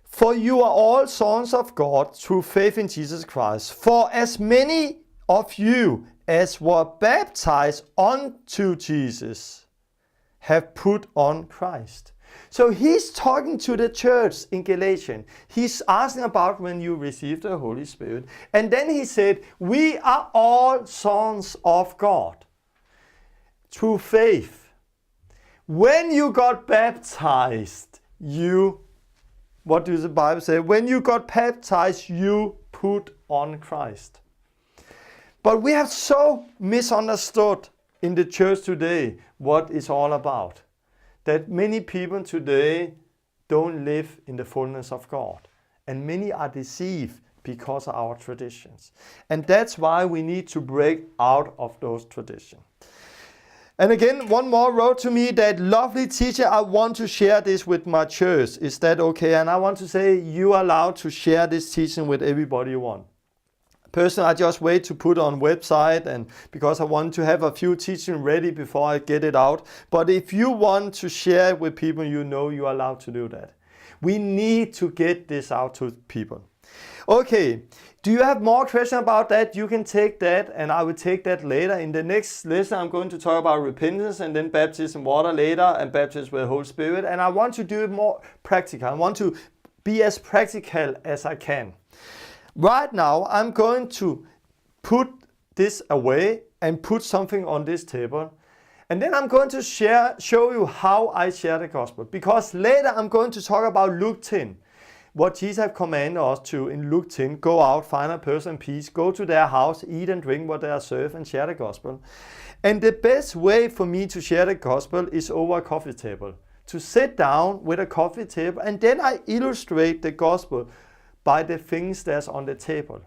For you are all sons of God through faith in Jesus Christ. For as many of you as were baptized unto Jesus have put on Christ. So he's talking to the church in Galatians. He's asking about when you receive the Holy Spirit. And then he said, we are all sons of God through faith. When you got baptized, what does the Bible say? When you got baptized, you put on Christ. But we have so misunderstood in the church today what it's all about. That many people today don't live in the fullness of God. And many are deceived because of our traditions. And that's why we need to break out of those traditions. And again, one more wrote to me that, lovely teacher, I want to share this with my church. Is that okay? And I want to say, you are allowed to share this teaching with everybody you want. Personally, I just wait to put on website, and because I want to have a few teaching ready before I get it out. But if you want to share it with people, you know you are allowed to do that. We need to get this out to people. Okay, do you have more questions about that? You can take that, and I will take that later. In the next lesson, I'm going to talk about repentance, and then baptism in water later, and baptism with the Holy Spirit. And I want to do it more practical. I want to be as practical as I can. Right now, I'm going to put this away and put something on this table. And then I'm going to show you how I share the gospel. Because later I'm going to talk about Luke 10. What Jesus has commanded us to in Luke 10. Go out, find a person in peace, go to their house, eat and drink what they are served, and share the gospel. And the best way for me to share the gospel is over a coffee table. To sit down with a coffee table, and then I illustrate the gospel by the things that's on the table.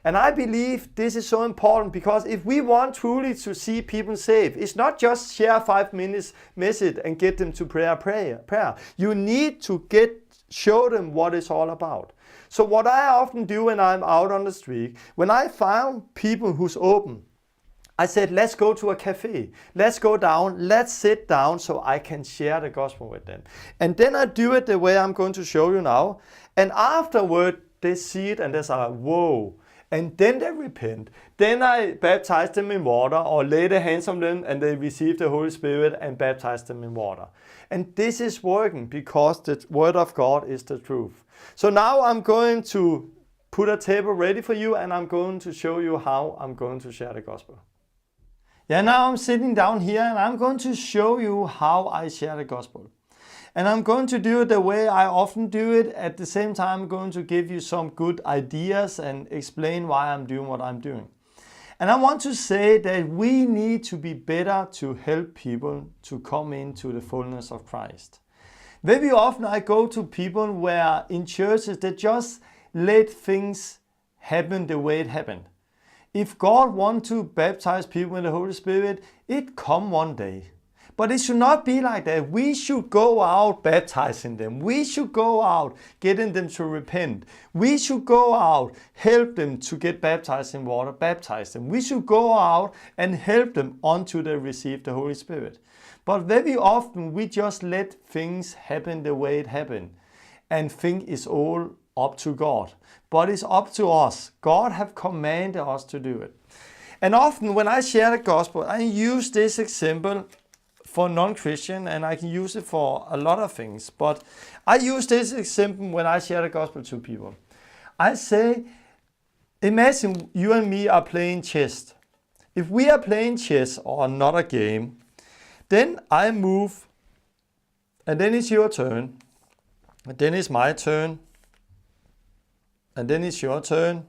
And I believe this is so important, because if we want truly to see people saved, it's not just share 5 minutes message and get them to prayer. You need to show them what it's all about. So what I often do when I'm out on the street, when I found people who's open, I said, let's go to a cafe. Let's go down. Let's sit down so I can share the gospel with them. And then I do it the way I'm going to show you now. And afterward, they see it and they say, whoa. And then they repent. Then I baptize them in water, or lay the hands on them and they receive the Holy Spirit and baptize them in water. And this is working because the Word of God is the truth. So now I'm going to put a table ready for you, and I'm going to show you how I'm going to share the gospel. Yeah, now I'm sitting down here and I'm going to show you how I share the gospel. And I'm going to do it the way I often do it. At the same time, I'm going to give you some good ideas and explain why I'm doing what I'm doing. And I want to say that we need to be better to help people to come into the fullness of Christ. Very often I go to people where in churches they just let things happen the way it happened. If God wants to baptize people in the Holy Spirit, it come one day. But it should not be like that. We should go out baptizing them. We should go out getting them to repent. We should go out, help them to get baptized in water, baptize them. We should go out and help them until they receive the Holy Spirit. But very often we just let things happen the way it happened and think it's all up to God. But it's up to us. God have commanded us to do it. And often when I share the gospel, I use this example for non-Christian, and I can use it for a lot of things. But I use this example when I share the gospel to people. I say, imagine you and me are playing chess. If we are playing chess or another game, then I move, and then it's your turn, and then it's my turn, and then it's your turn,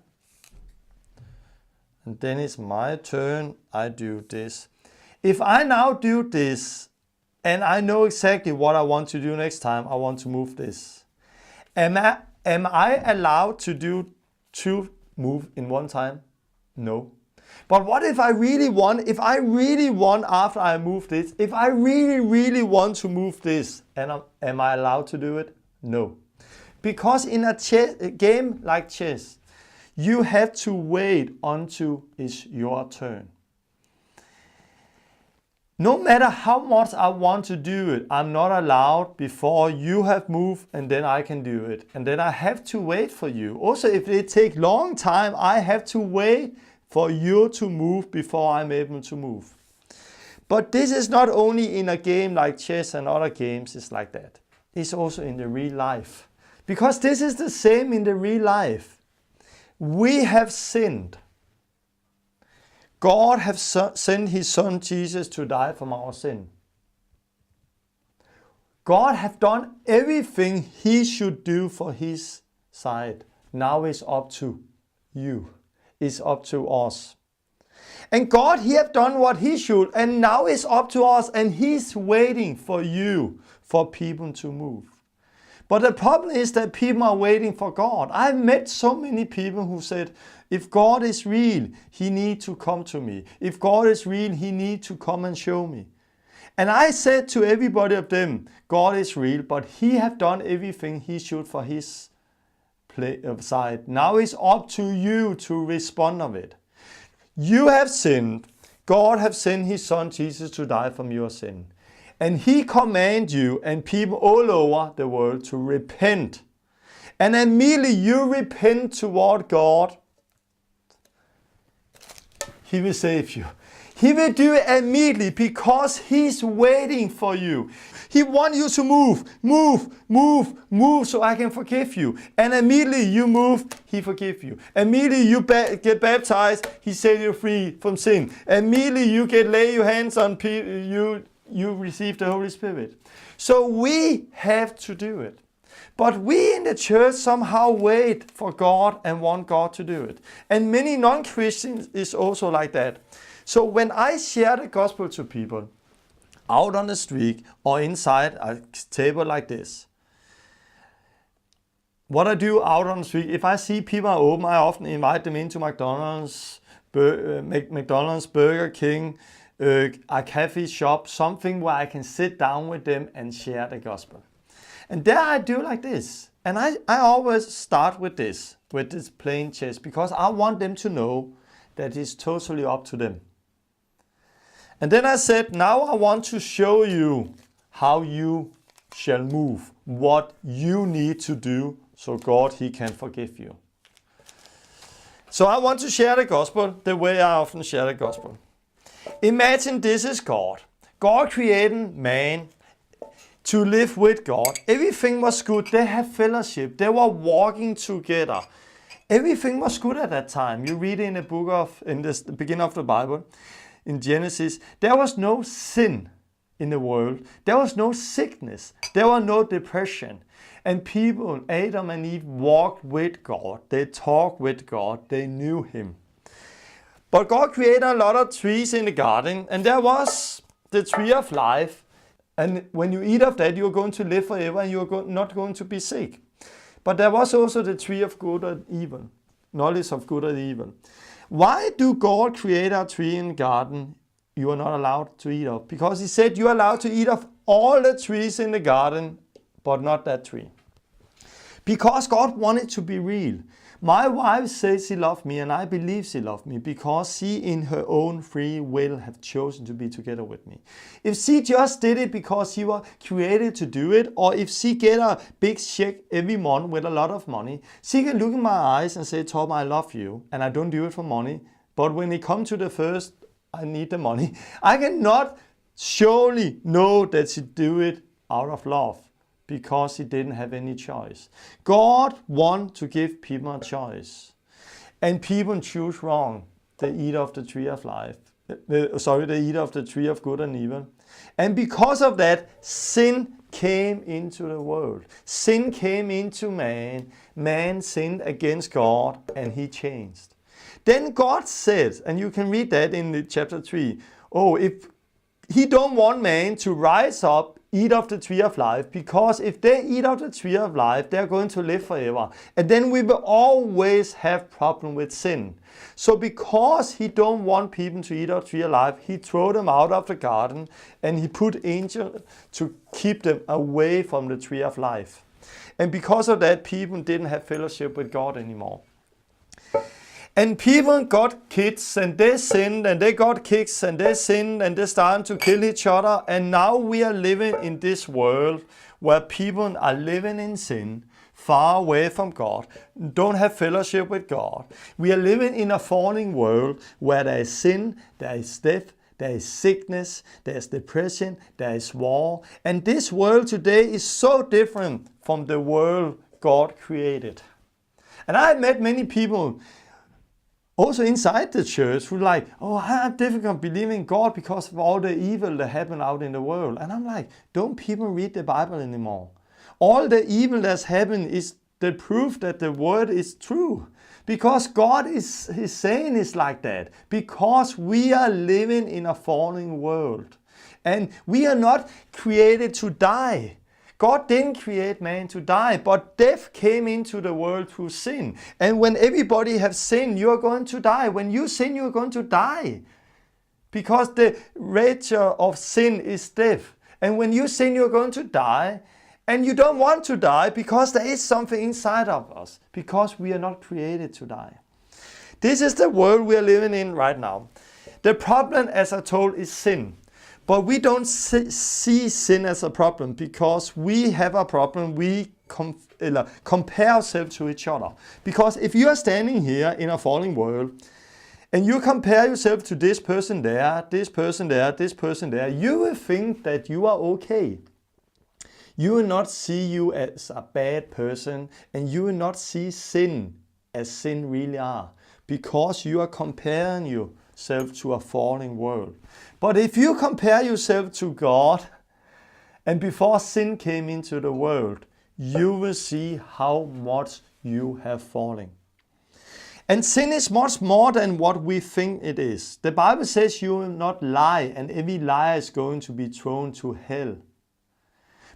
and then it's my turn. I do this. If I now do this, and I know exactly what I want to do next time, I want to move this. Am I allowed to do 2 moves in one time? No. But what if I really want, after I move this, if I really want to move this, and am I allowed to do it? No. Because in a game like chess, you have to wait until it's your turn. No matter how much I want to do it, I'm not allowed before you have moved, and then I can do it. And then I have to wait for you. Also, if it takes long time, I have to wait for you to move before I'm able to move. But this is not only in a game like chess and other games, it's like that. It's also in the real life. Because this is the same in the real life. We have sinned. God has sent His Son Jesus to die for our sin. God has done everything He should do for His side. Now it's up to you. It's up to us. And God, He has done what He should, and now it's up to us, and He's waiting for you, for people to move. But the problem is that people are waiting for God. I've met so many people who said, if God is real, He needs to come to me. If God is real, He needs to come and show me. And I said to everybody of them, God is real, but He has done everything He should for His side. Now it's up to you to respond of it. You have sinned. God have sent his son Jesus to die from your sin. And he command you and people all over the world to repent. And immediately you repent toward God, he will save you. He will do it immediately because he's waiting for you. He wants you to move so I can forgive you. And immediately you move, he forgive you. Immediately you get baptized, he set you free from sin. Immediately you lay your hands on people, you receive the Holy Spirit. So we have to do it. But we in the church somehow wait for God and want God to do it. And many non-Christians is also like that. So when I share the gospel to people out on the street or inside a table like this, what I do out on the street, if I see people are open, I often invite them into McDonald's, Burger King, a coffee shop, something where I can sit down with them and share the gospel. And there I do like this. And I always start with this plain text, because I want them to know that it's totally up to them. And then I said, now I want to show you how you shall move, what you need to do so God, he can forgive you. So I want to share the gospel the way I often share the gospel. Imagine this is God. God created man to live with God. Everything was good. They had fellowship. They were walking together. Everything was good at that time. You read in the beginning of the Bible, in Genesis, there was no sin in the world. There was no sickness. There was no depression. And people, Adam and Eve, walked with God. They talked with God. They knew him. But God created a lot of trees in the garden, and there was the tree of life. And when you eat of that, you're going to live forever and you're not going to be sick. But there was also the tree of good and evil, knowledge of good and evil. Why do God create a tree in the garden you are not allowed to eat of? Because he said you're allowed to eat of all the trees in the garden, but not that tree. Because God wanted to be real. My wife says she loves me, and I believe she loves me because she in her own free will have chosen to be together with me. If she just did it because she was created to do it, or if she get a big check every month with a lot of money, she can look in my eyes and say, Tom, I love you, and I don't do it for money. But when it comes to the first, I need the money. I cannot surely know that she do it out of love, because he didn't have any choice. God wants to give people a choice. And people choose wrong. They eat of the tree of life. They eat of the tree of good and evil. And because of that, sin came into the world. Sin came into man. Man sinned against God, and he changed. Then God said, and you can read that in the chapter 3, if he don't want man to rise up, eat of the tree of life, because if they eat of the tree of life, they're going to live forever. And then we will always have problem with sin. So because he don't want people to eat of the tree of life, he threw them out of the garden and he put angels to keep them away from the tree of life. And because of that, people didn't have fellowship with God anymore. And people got kids and they sinned, and they got kids and they sinned, and they started to kill each other. And now we are living in this world where people are living in sin, far away from God, don't have fellowship with God. We are living in a falling world where there is sin, there is death, there is sickness, there is depression, there is war. And this world today is so different from the world God created. And I have met many people also inside the church who like, I have difficult believing in God because of all the evil that happen out in the world. And I'm like, don't people read the Bible anymore? All the evil that's happened is the proof that the word is true. Because God is saying it's like that. Because we are living in a falling world. And we are not created to die. God didn't create man to die, but death came into the world through sin. And when everybody has sinned, you are going to die. When you sin, you are going to die. Because the nature of sin is death. And when you sin, you are going to die. And you don't want to die because there is something inside of us, because we are not created to die. This is the world we are living in right now. The problem, as I told, is sin. But we don't see sin as a problem because we have a problem. We compare ourselves to each other. Because if you are standing here in a falling world and you compare yourself to this person there, this person there, this person there, you will think that you are okay. You will not see you as a bad person, and you will not see sin as sin really are, because you are comparing yourself to a falling world. But if you compare yourself to God, and before sin came into the world, you will see how much you have fallen. And sin is much more than what we think it is. The Bible says you will not lie, and every liar is going to be thrown to hell.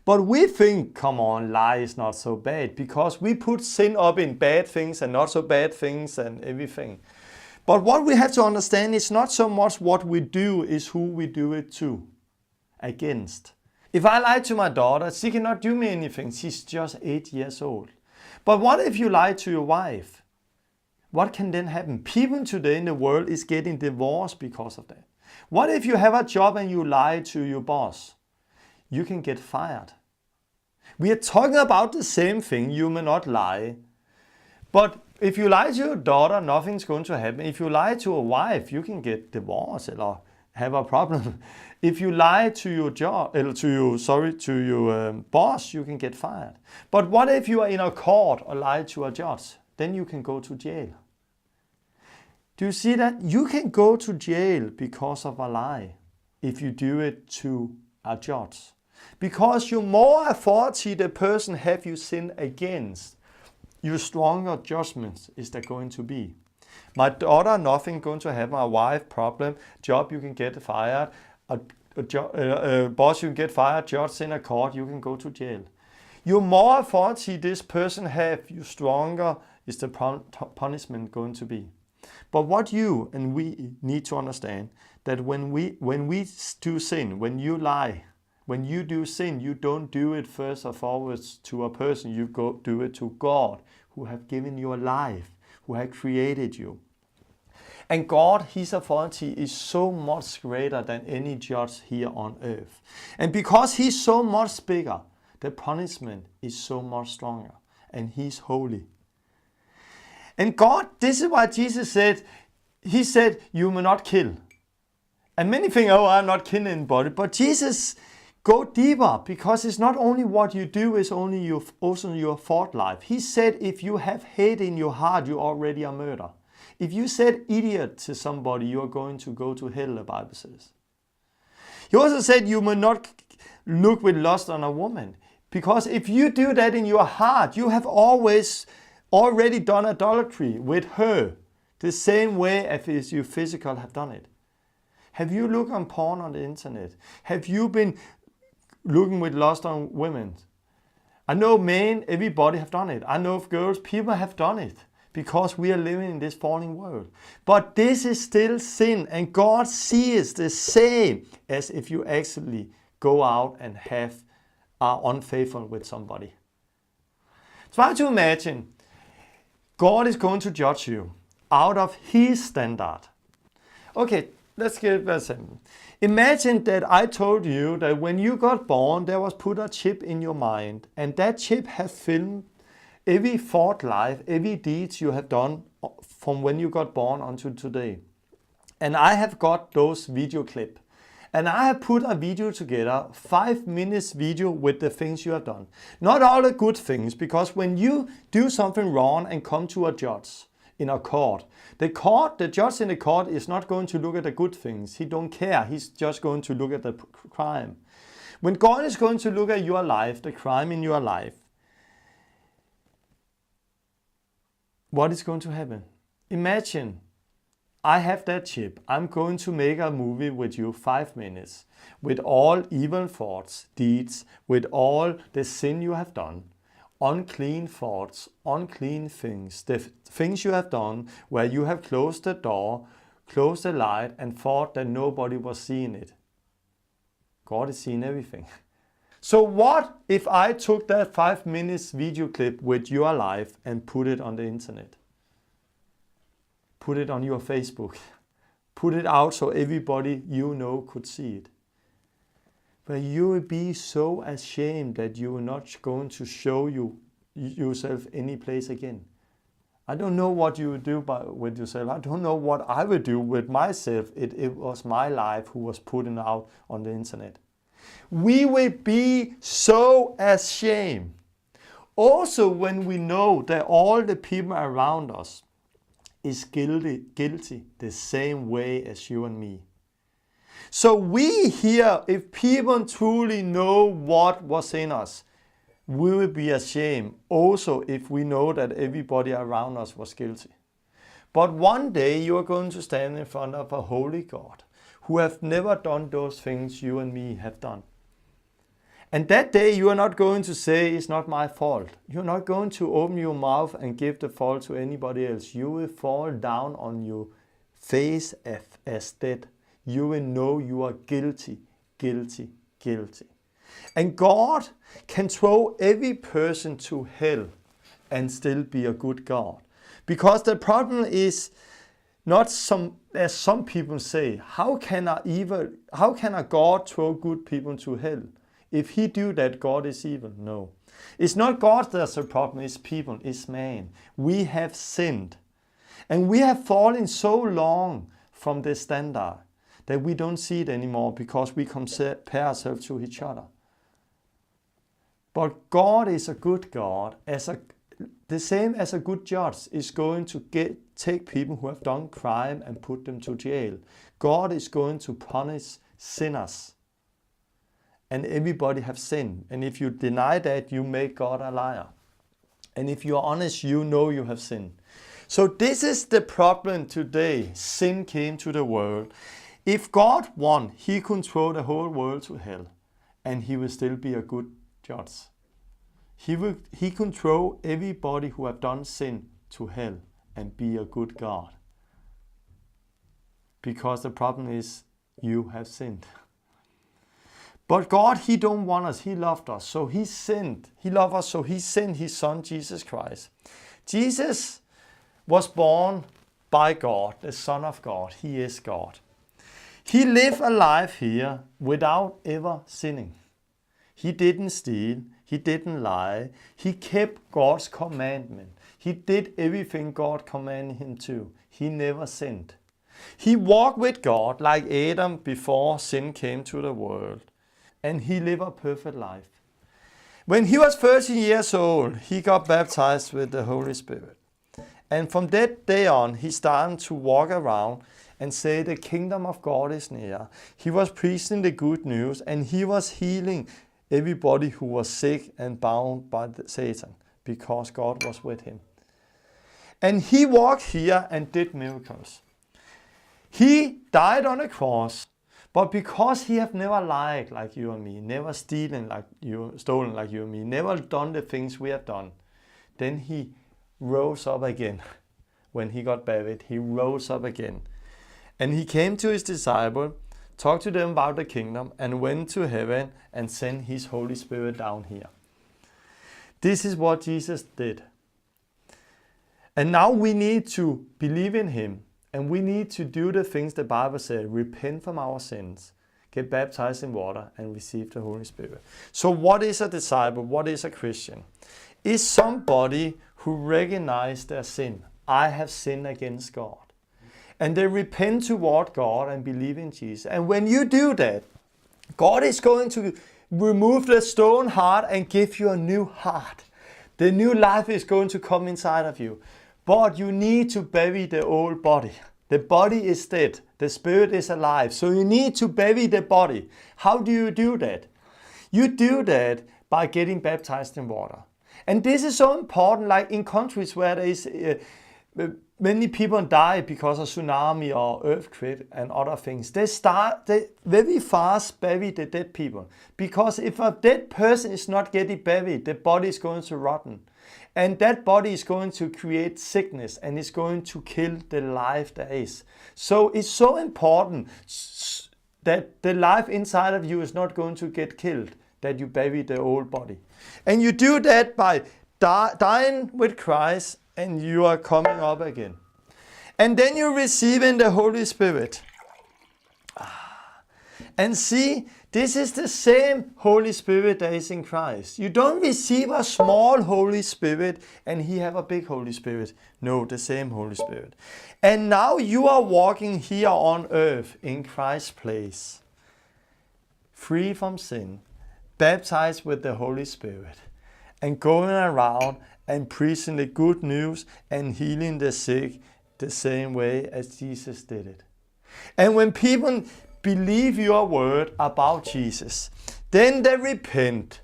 But we think, come on, lie is not so bad, because we put sin up in bad things and not so bad things and everything. But what we have to understand is not so much what we do, is who we do it to, against. If I lie to my daughter, she cannot do me anything. She's just 8 years old. But what if you lie to your wife? What can then happen? People today in the world is getting divorced because of that. What if you have a job and you lie to your boss? You can get fired. We are talking about the same thing. You may not lie. But if you lie to your daughter, nothing's going to happen. If you lie to a wife, you can get divorced or have a problem. If you lie to your boss, you can get fired. But what if you are in a court or lie to a judge? Then you can go to jail. Do you see that? You can go to jail because of a lie if you do it to a judge. Because you more authority the person have you sinned against, your stronger judgments is there going to be. My daughter, nothing going to happen. A wife, problem. Job, you can get fired. A boss, you can get fired. Judge in a court, you can go to jail. Your more authority this person have, you stronger is the punishment going to be. But what you and we need to understand, that when we do sin, when you lie, when you do sin, you don't do it first or forwards to a person. You do it to God, who have given you a life, who have created you. And God, His authority is so much greater than any judge here on earth. And because He's so much bigger, the punishment is so much stronger. And He's holy. And God, this is why Jesus said, He said, you will not kill. And many think, oh, I'm not killing anybody. But Jesus go deeper, because it's not only what you do, it's also your thought life. He said, if you have hate in your heart, you already are murder. If you said idiot to somebody, you are going to go to hell, the Bible says. He also said you will not look with lust on a woman. Because if you do that in your heart, you have already done idolatry with her, the same way as you physically have done it. Have you looked on porn on the internet? Have you been looking with lust on women? I know men, everybody have done it. I know of girls, people have done it, because we are living in this falling world. But this is still sin, and God sees the same as if you actually go out and are unfaithful with somebody. Try to imagine God is going to judge you out of His standard. Okay, let's get very simple. Imagine that I told you that when you got born, there was put a chip in your mind, and that chip has filmed every thought life, every deeds you have done from when you got born until today. And I have got those video clips. And I have put a video together, 5 minutes video with the things you have done. Not all the good things, because when you do something wrong and come to a judge in a court, the judge in the court is not going to look at the good things. He don't care. He's just going to look at the crime. When God is going to look at your life, the crime in your life, what is going to happen? Imagine I have that chip. I'm going to make a movie with you 5 minutes with all evil thoughts, deeds, with all the sin you have done, unclean thoughts, unclean things, the things you have done where you have closed the door, closed the light and thought that nobody was seeing it. God is seeing everything. So what if I took that 5 minutes video clip with your life and put it on the internet? Put it on your Facebook. Put it out so everybody you know could see it. But you will be so ashamed that you are not going to show yourself any place again. I don't know what you would do with yourself. I don't know what I would do with myself. It was my life who was putting out on the internet. We will be so ashamed. Also, when we know that all the people around us is guilty the same way as you and me. So we here, if people truly know what was in us, we will be ashamed also if we know that everybody around us was guilty. But one day you are going to stand in front of a holy God who have never done those things you and me have done. And that day you are not going to say, it's not my fault. You're not going to open your mouth and give the fault to anybody else. You will fall down on your face as dead. You will know you are guilty, guilty, guilty. And God can throw every person to hell and still be a good God. Because the problem is not as some people say, how can a God throw good people to hell? If he do that, God is evil. No. It's not God that's the problem, it's people, it's man. We have sinned. And we have fallen so long from the standard that we don't see it anymore because we compare ourselves to each other. But God is a good God. The same as a good judge is going to take people who have done crime and put them to jail. God is going to punish sinners. And everybody have sinned. And if you deny that, you make God a liar. And if you're honest, you know you have sinned. So this is the problem today. Sin came to the world. If God won, he could throw the whole world to hell. And he will still be a good judge. He could throw everybody who have done sin to hell and be a good God. Because the problem is you have sinned. But God, he don't want us. He loved us. So he sinned. He loved us. So he sent his son, Jesus Christ. Jesus was born by God, the Son of God. He is God. He lived a life here without ever sinning. He didn't steal. He didn't lie. He kept God's commandment. He did everything God commanded him to. He never sinned. He walked with God like Adam before sin came to the world. And he lived a perfect life. When he was 13 years old, he got baptized with the Holy Spirit. And from that day on, he started to walk around and say the kingdom of God is near. He was preaching the good news and he was healing everybody who was sick and bound by Satan because God was with him. And he walked here and did miracles. He died on a cross. But because he have never lied like you and me, never stolen like you and me, never done the things we have done, then he rose up again. When he got buried, he rose up again. And he came to his disciples, talked to them about the kingdom, and went to heaven and sent his Holy Spirit down here. This is what Jesus did. And now we need to believe in him. And we need to do the things the Bible says, repent from our sins, get baptized in water, and receive the Holy Spirit. So what is a disciple? What is a Christian? Is somebody who recognizes their sin. I have sinned against God. And they repent toward God and believe in Jesus. And when you do that, God is going to remove the stone heart and give you a new heart. The new life is going to come inside of you. But you need to bury the old body. The body is dead. The spirit is alive. So you need to bury the body. How do you do that? You do that by getting baptized in water. And this is so important, like in countries where there is many people die because of tsunami or earthquake and other things. They very fast bury the dead people. Because if a dead person is not getting buried, the body is going to rotten. And that body is going to create sickness and is going to kill the life there is. So it's so important that the life inside of you is not going to get killed. that you bury the old body. And you do that by dying with Christ, and you are coming up again. And then you receive in the Holy Spirit. And see, this is the same Holy Spirit that is in Christ. You don't receive a small Holy Spirit and he have a big Holy Spirit. No, the same Holy Spirit. And now you are walking here on earth in Christ's place, free from sin, baptized with the Holy Spirit, and going around and preaching the good news and healing the sick the same way as Jesus did it. And when people believe your word about Jesus, then they repent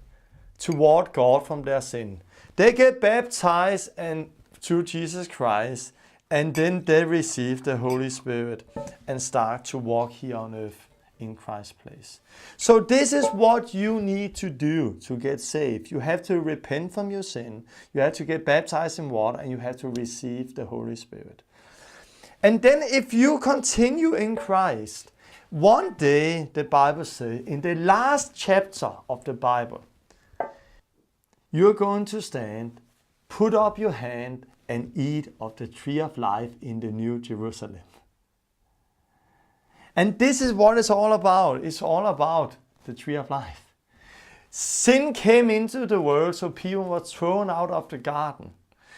toward God from their sin. They get baptized and through Jesus Christ, and then they receive the Holy Spirit and start to walk here on earth in Christ's place. So this is what you need to do to get saved. You have to repent from your sin, you have to get baptized in water, and you have to receive the Holy Spirit. And then if you continue in Christ, one day, the Bible says, in the last chapter of the Bible, you're going to stand, put up your hand, and eat of the tree of life in the New Jerusalem. And this is what it's all about. It's all about the tree of life. Sin came into the world, so people were thrown out of the garden,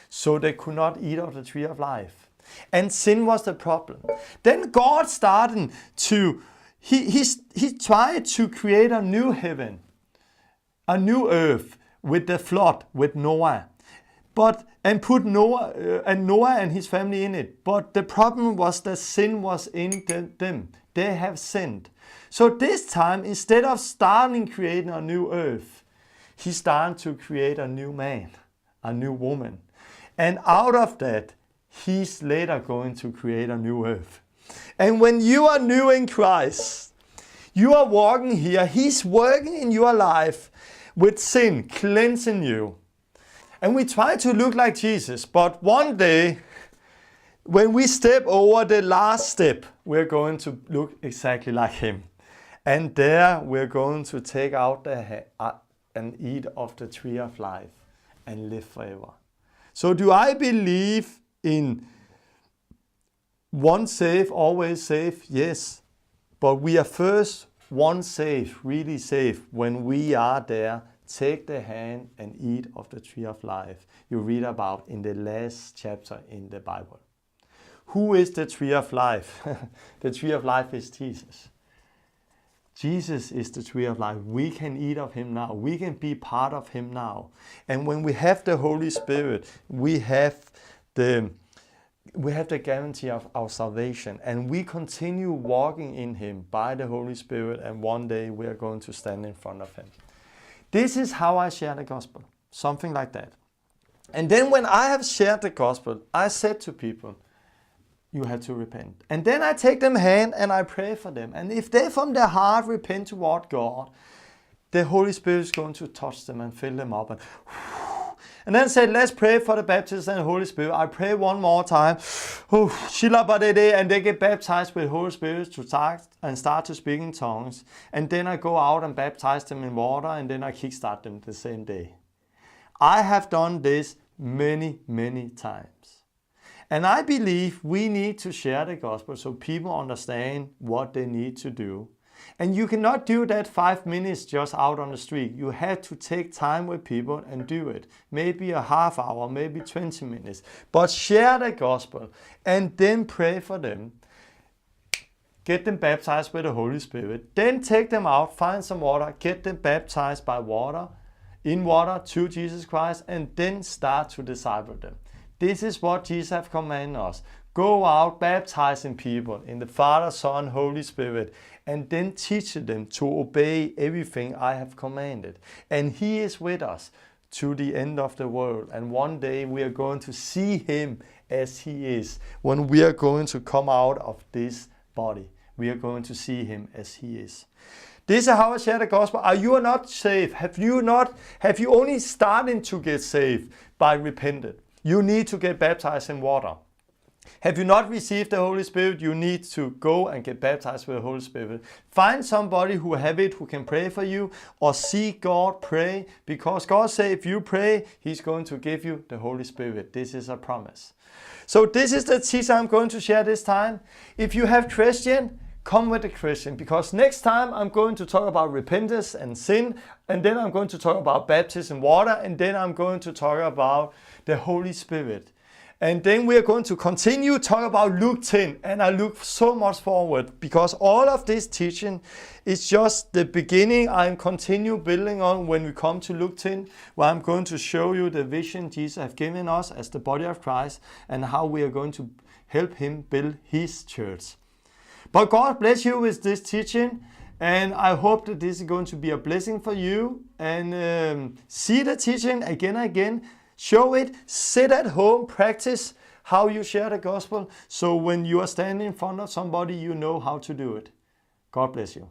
so they could not eat of the tree of life. And sin was the problem. Then God started to, he tried to create a new heaven, a new earth with the flood, with Noah. And put Noah and his family in it. But the problem was that sin was in them. They have sinned. So this time, instead of starting creating a new earth, he started to create a new man, a new woman. And out of that, he's later going to create a new earth. And when you are new in Christ, you are walking here, he's working in your life with sin, cleansing you. And we try to look like Jesus, but one day, when we step over the last step, we're going to look exactly like him. And there we're going to take out and eat of the tree of life and live forever. So do I believe in once saved, always saved? Yes. But we are first once saved, really saved, when we are there. Take the hand and eat of the tree of life you read about in the last chapter in the Bible. Who is the tree of life? The tree of life is Jesus. Jesus is the tree of life. We can eat of him now. We can be part of him now. And when we have the Holy Spirit, we have the guarantee of our salvation. And we continue walking in him by the Holy Spirit, and one day we are going to stand in front of him. This is how I share the gospel, something like that. And then when I have shared the gospel, I said to people, you have to repent. And then I take them hand and I pray for them. And if they from their heart repent toward God, the Holy Spirit is going to touch them and fill them up. And then said, let's pray for the baptism and the Holy Spirit. I pray one more time. And they get baptized with the Holy Spirit to start to speak in tongues. And then I go out and baptize them in water, and then I kickstart them the same day. I have done this many, many times. And I believe we need to share the gospel so people understand what they need to do. And you cannot do that 5 minutes just out on the street. You have to take time with people and do it. Maybe a half hour, maybe 20 minutes. But share the gospel and then pray for them. Get them baptized with the Holy Spirit. Then take them out, find some water, get them baptized by water, in water to Jesus Christ, and then start to disciple them. This is what Jesus has commanded us. Go out baptizing people in the Father, Son, Holy Spirit, and then teach them to obey everything I have commanded. And he is with us to the end of the world. And one day we are going to see him as he is. When we are going to come out of this body, we are going to see him as he is. This is how I share the gospel. Are you not saved? Have you only started to get saved by repenting? You need to get baptized in water. Have you not received the Holy Spirit, you need to go and get baptized with the Holy Spirit. Find somebody who have it, who can pray for you, or see God pray, because God said if you pray, He's going to give you the Holy Spirit. This is a promise. So this is the teaching I'm going to share this time. If you have Christian, come with a Christian, because next time I'm going to talk about repentance and sin, and then I'm going to talk about baptism in water, and then I'm going to talk about the Holy Spirit. And then we are going to continue talk about Luke 10, and I look so much forward, because all of this teaching is just the beginning. I'm continue building on when we come to Luke 10, where I'm going to show you the vision Jesus has given us as the body of Christ, and how we are going to help Him build His church. But God bless you with this teaching, and I hope that this is going to be a blessing for you. And see the teaching again and again. Show it, sit at home, practice how you share the gospel, so when you are standing in front of somebody, you know how to do it. God bless you.